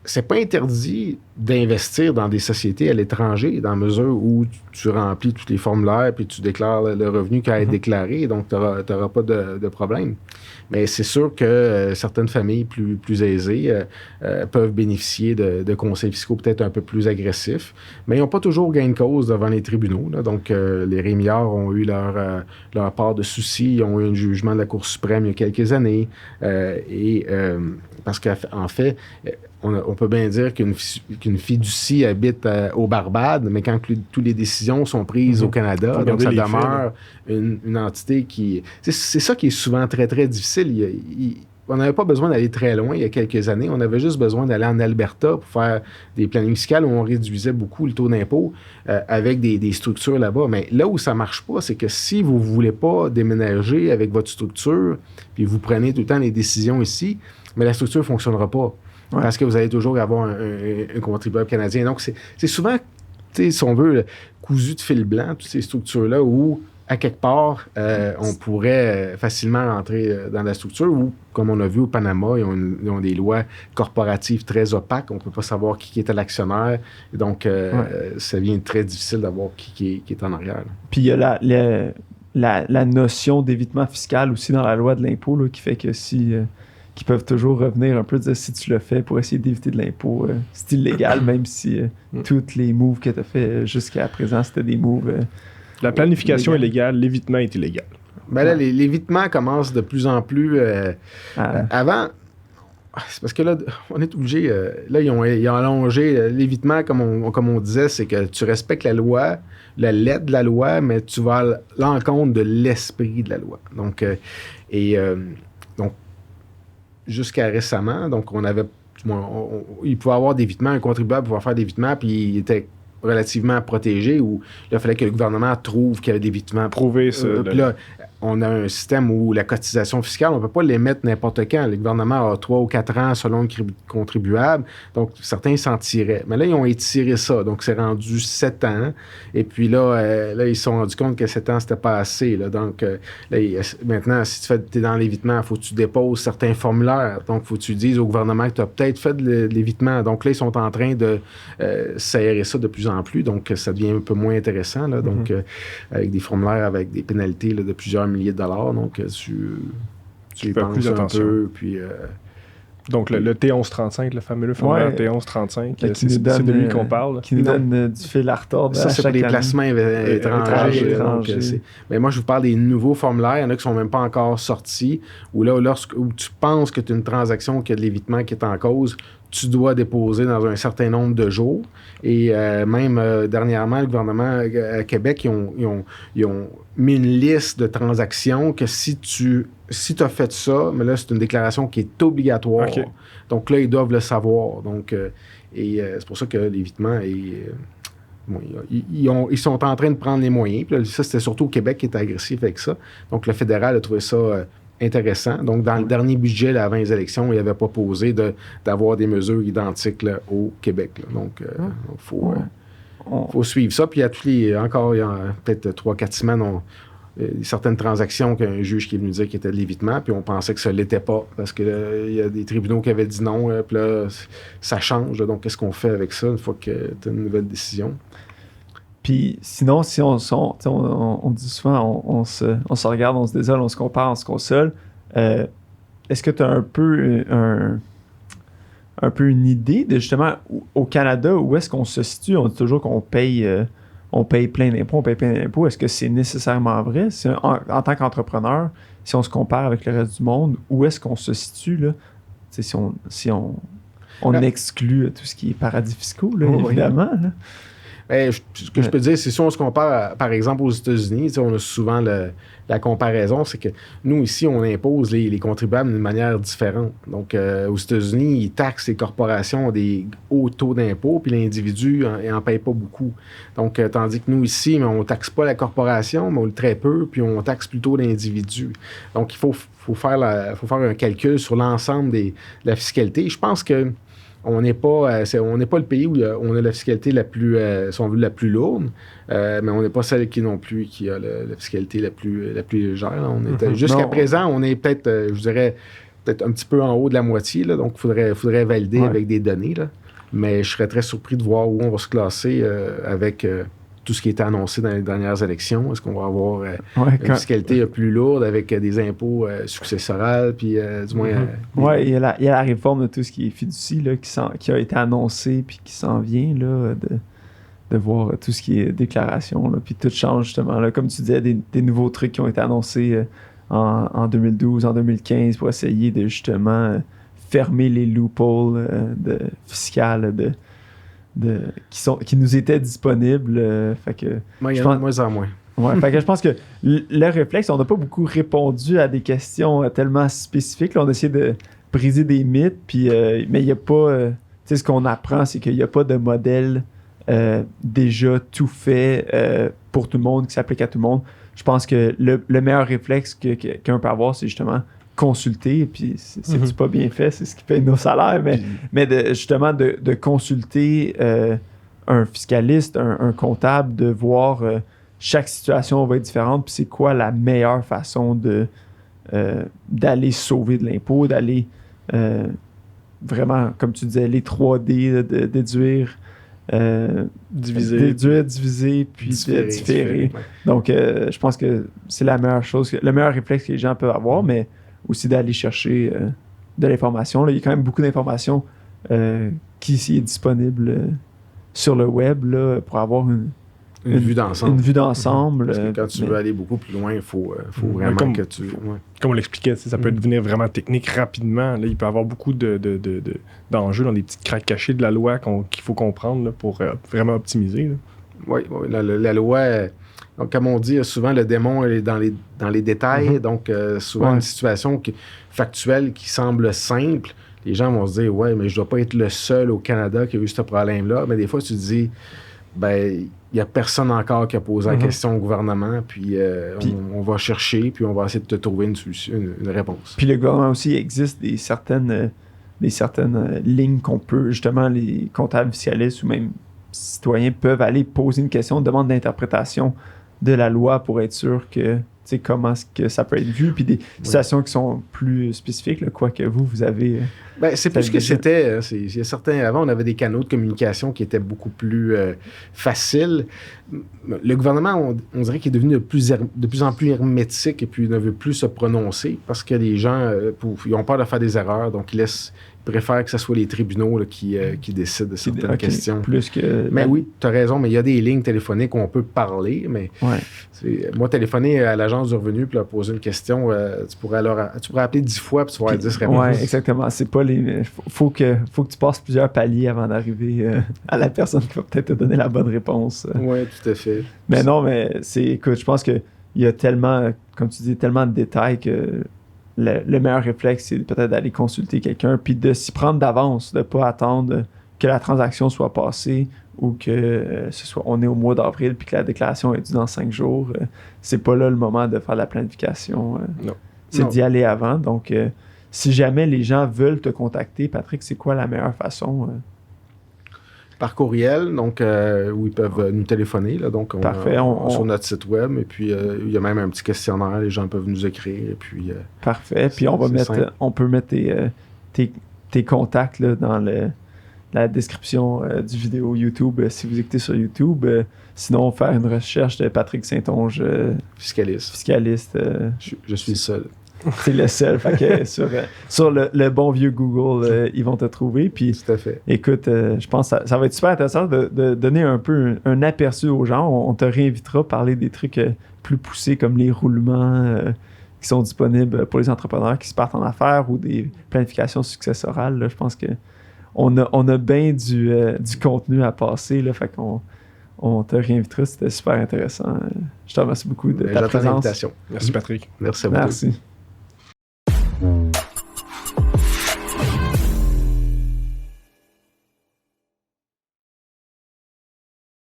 c'est pas interdit d'investir dans des sociétés à l'étranger, dans la mesure où tu remplis tous les formulaires puis tu déclares le revenu qui a été déclaré, donc tu n'auras pas de problème. Mais c'est sûr que certaines familles plus aisées peuvent bénéficier de conseils fiscaux peut-être un peu plus agressifs, mais ils n'ont pas toujours gain de cause devant les tribunaux. Là. Donc, les Rémillard ont eu leur part de soucis. Ils ont eu un jugement de la Cour suprême il y a quelques années. Parce qu'en fait, on peut bien dire qu'une fiducie habite aux Barbades, mais quand toutes les décisions sont prises au Canada, donc ça demeure une entité qui... C'est ça qui est souvent très, très difficile. On n'avait pas besoin d'aller très loin il y a quelques années. On avait juste besoin d'aller en Alberta pour faire des plannings fiscaux où on réduisait beaucoup le taux d'impôt avec des structures là-bas. Mais là où ça ne marche pas, c'est que si vous ne voulez pas déménager avec votre structure, puis vous prenez tout le temps les décisions ici, mais la structure ne fonctionnera pas. Ouais. Parce que vous allez toujours avoir un contribuable canadien. Donc, c'est souvent, si on veut, cousu de fil blanc, toutes ces structures-là, où, à quelque part, on pourrait facilement rentrer dans la structure, ou, comme on a vu au Panama, ils ont des lois corporatives très opaques. On ne peut pas savoir qui est l'actionnaire. Et donc, ça devient très difficile d'avoir qui est en arrière. Là. Puis, il y a la notion d'évitement fiscal aussi dans la loi de l'impôt, là, qui fait que qui peuvent toujours revenir un peu dire si tu le fais pour essayer d'éviter de l'impôt, c'est illégal, même si tous les moves que tu as fait jusqu'à présent, c'était des moves... la planification est légale, l'évitement est illégal. Ben là, l'évitement commence de plus en plus... Avant, c'est parce que là, on est obligé... là, ils ont allongé l'évitement, comme on disait, c'est que tu respectes la loi, la lettre de la loi, mais tu vas à l'encontre de l'esprit de la loi. Donc, donc jusqu'à récemment, donc il pouvait avoir d'évitement, un contribuable pouvait faire d'évitement, puis il était relativement protégé, où il fallait que le gouvernement trouve qu'il y avait d'évitement. Prouver ça. Puis là, on a un système où la cotisation fiscale, on ne peut pas l'émettre n'importe quand. Le gouvernement a 3 ou 4 ans selon le contribuable, donc certains s'en tiraient. Mais là, ils ont étiré ça, donc c'est rendu 7 ans. Et puis là, ils se sont rendus compte que 7 ans, c'était pas assez. Là. Donc, là, maintenant, si tu es dans l'évitement, il faut que tu déposes certains formulaires. Donc, il faut que tu dises au gouvernement que tu as peut-être fait de l'évitement. Donc là, ils sont en train de serrer ça de plus en plus. Donc, ça devient un peu moins intéressant. Là. Donc, avec des formulaires avec des pénalités là, de plusieurs milliers de dollars. Donc, tu y penses plus attention. un peu. Puis, donc, le T1135, le fameux formulaire T1135, c'est de lui qu'on parle. Qui nous donne du fil à retordre. Ça, c'est pour les placements étrangers. Mais moi, je vous parle des nouveaux formulaires. Il y en a qui ne sont même pas encore sortis. Où tu penses que tu as une transaction qui a de l'évitement qui est en cause, tu dois déposer dans un certain nombre de jours. Et même dernièrement, le gouvernement à Québec, ils ont mis une liste de transactions que si tu as fait ça, mais là, c'est une déclaration qui est obligatoire. Okay. Donc là, ils doivent le savoir. Donc, c'est pour ça que l'évitement est... ils sont en train de prendre les moyens. Puis là, ça, c'était surtout au Québec qui était agressif avec ça. Donc, le fédéral a trouvé ça... intéressant. Donc, dans le dernier budget, là, avant les élections, il avait proposé d'avoir des mesures identiques là, au Québec. Là. Donc, il faut suivre ça. Puis, il y a peut-être 3-4 semaines, certaines transactions qu'un juge qui est venu dire qu'il était de l'évitement, puis on pensait que ça ne l'était pas, parce qu'il y a des tribunaux qui avaient dit non, puis là, ça change. Là. Donc, qu'est-ce qu'on fait avec ça une fois que tu as une nouvelle décision? Puis sinon, si on dit souvent, on se regarde, on se désole, on se compare, on se console. Est-ce que tu as un peu une idée de justement au Canada, où est-ce qu'on se situe? On dit toujours qu'on paye plein d'impôts, Est-ce que c'est nécessairement vrai? En tant qu'entrepreneur, si on se compare avec le reste du monde, où est-ce qu'on se situe là? Si on exclut tout ce qui est paradis fiscaux, là, évidemment. Là. Ce que je peux dire, c'est si on se compare, par exemple, aux États-Unis, on a souvent la comparaison, c'est que nous, ici, on impose les contribuables d'une manière différente. Donc, aux États-Unis, ils taxent les corporations des hauts taux d'impôt, puis l'individu n'en paye pas beaucoup. Donc, tandis que nous, ici, on ne taxe pas la corporation, mais on le très peu, puis on taxe plutôt l'individu. Donc, il faut faire un calcul sur l'ensemble de la fiscalité. Je pense que on n'est pas le pays où on a la fiscalité la plus, si on veut, la plus lourde, mais on n'est pas celle qui a la fiscalité la plus légère. Jusqu'à présent, on est peut-être, je dirais, peut-être un petit peu en haut de la moitié, là, donc il faudrait valider avec des données. Là. Mais je serais très surpris de voir où on va se classer avec tout ce qui a été annoncé dans les dernières élections. Est-ce qu'on va avoir une fiscalité plus lourde avec des impôts successoraux, puis du moins... Oui, il y a la réforme de tout ce qui est fiducie là, qui a été annoncé puis qui s'en vient, là, de voir tout ce qui est déclaration, là, puis tout change justement. Là, comme tu disais, des nouveaux trucs qui ont été annoncés en 2012, en 2015 pour essayer de justement fermer les loopholes fiscales qui nous étaient disponibles. Fait que, il y en a de moins en moins. Ouais, fait que je pense que le réflexe, on n'a pas beaucoup répondu à des questions tellement spécifiques. Là, on a essayé de briser des mythes, puis, mais il n'y a pas... tu sais, ce qu'on apprend, c'est qu'il n'y a pas de modèle déjà tout fait pour tout le monde, qui s'applique à tout le monde. Je pense que le meilleur réflexe qu'un peut avoir, c'est justement consulter, puis c'est pas bien fait, c'est ce qui paye nos salaires, mais justement de consulter un fiscaliste, un comptable, de voir chaque situation va être différente, puis c'est quoi la meilleure façon d'aller sauver de l'impôt, d'aller vraiment, comme tu disais, les 3D, de déduire, diviser, puis différer. Ouais. Donc, je pense que c'est la meilleure chose, le meilleur réflexe que les gens peuvent avoir, mais aussi d'aller chercher de l'information. Là, il y a quand même beaucoup d'informations qui est disponible sur le web là, pour avoir une vue d'ensemble. Une vue d'ensemble. Parce que quand tu veux aller beaucoup plus loin, il faut vraiment que tu... Ouais. Comme on l'expliquait, ça peut devenir vraiment technique rapidement. Là, il peut y avoir beaucoup d'enjeux dans des petites craques cachées de la loi qu'il faut comprendre là, pour vraiment optimiser. Oui, la loi... Donc, comme on dit, souvent, le démon est dans les détails. Donc, souvent, une situation factuelle qui semble simple, les gens vont se dire « Ouais, mais je ne dois pas être le seul au Canada qui a eu ce problème-là. » Mais des fois, tu te dis « Ben, il n'y a personne encore qui a posé la question au gouvernement. Puis on va chercher, puis on va essayer de te trouver une solution, une réponse. » Puis le gouvernement aussi, il existe des certaines lignes qu'on peut, justement, les comptables fiscalistes ou même citoyens peuvent aller poser une question, une demande d'interprétation de la loi pour être sûr que, tu sais, comment est-ce que ça peut être vu, puis des situations qui sont plus spécifiques, là, quoi que vous avez... c'est plus que c'était. Il y a certains... Avant, on avait des canaux de communication qui étaient beaucoup plus faciles. Le gouvernement, on dirait qu'il est devenu de plus en plus hermétique et puis ne veut plus se prononcer parce que les gens, ils ont peur de faire des erreurs, donc ils préfèrent que ce soit les tribunaux là, qui décident de certaines questions. Plus que... Mais oui, tu as raison, mais il y a des lignes téléphoniques où on peut parler, mais moi, téléphoner à l'agence du revenu puis leur poser une question, tu pourrais appeler 10 fois puis tu vas avoir 10 réponses. Oui, exactement. C'est pas faut que tu passes plusieurs paliers avant d'arriver à la personne qui va peut-être te donner la bonne réponse. Oui, tout à fait. Mais non, mais écoute, je pense qu'il y a tellement, comme tu dis, tellement de détails que le meilleur réflexe, c'est peut-être d'aller consulter quelqu'un puis de s'y prendre d'avance, de ne pas attendre que la transaction soit passée ou que on est au mois d'avril puis que la déclaration est due dans 5 jours. C'est pas là le moment de faire la planification. Non. C'est d'y aller avant. Donc, si jamais les gens veulent te contacter, Patrick, c'est quoi la meilleure façon? Par courriel, donc où ils peuvent nous téléphoner. Là, donc, parfait. Sur notre site web. Et puis, il y a même un petit questionnaire. Les gens peuvent nous écrire. Et puis, parfait. Puis, on peut mettre tes contacts là, dans la description du vidéo YouTube si vous écoutez sur YouTube. Sinon, faire une recherche de Patrick Saint-Onge. Fiscaliste. Je suis le seul. C'est le seul. Fait que sur le bon vieux Google, ils vont te trouver. Puis, tout à fait. Écoute, je pense que ça va être super intéressant de donner un peu un aperçu aux gens. On te réinvitera à parler des trucs plus poussés comme les roulements qui sont disponibles pour les entrepreneurs qui se partent en affaires ou des planifications successorales. Là. Je pense qu'on a bien du contenu à passer. Là, fait qu'on te réinvitera. C'était super intéressant. Je te remercie beaucoup de ta présence. Merci, Patrick. Merci à vous. Merci.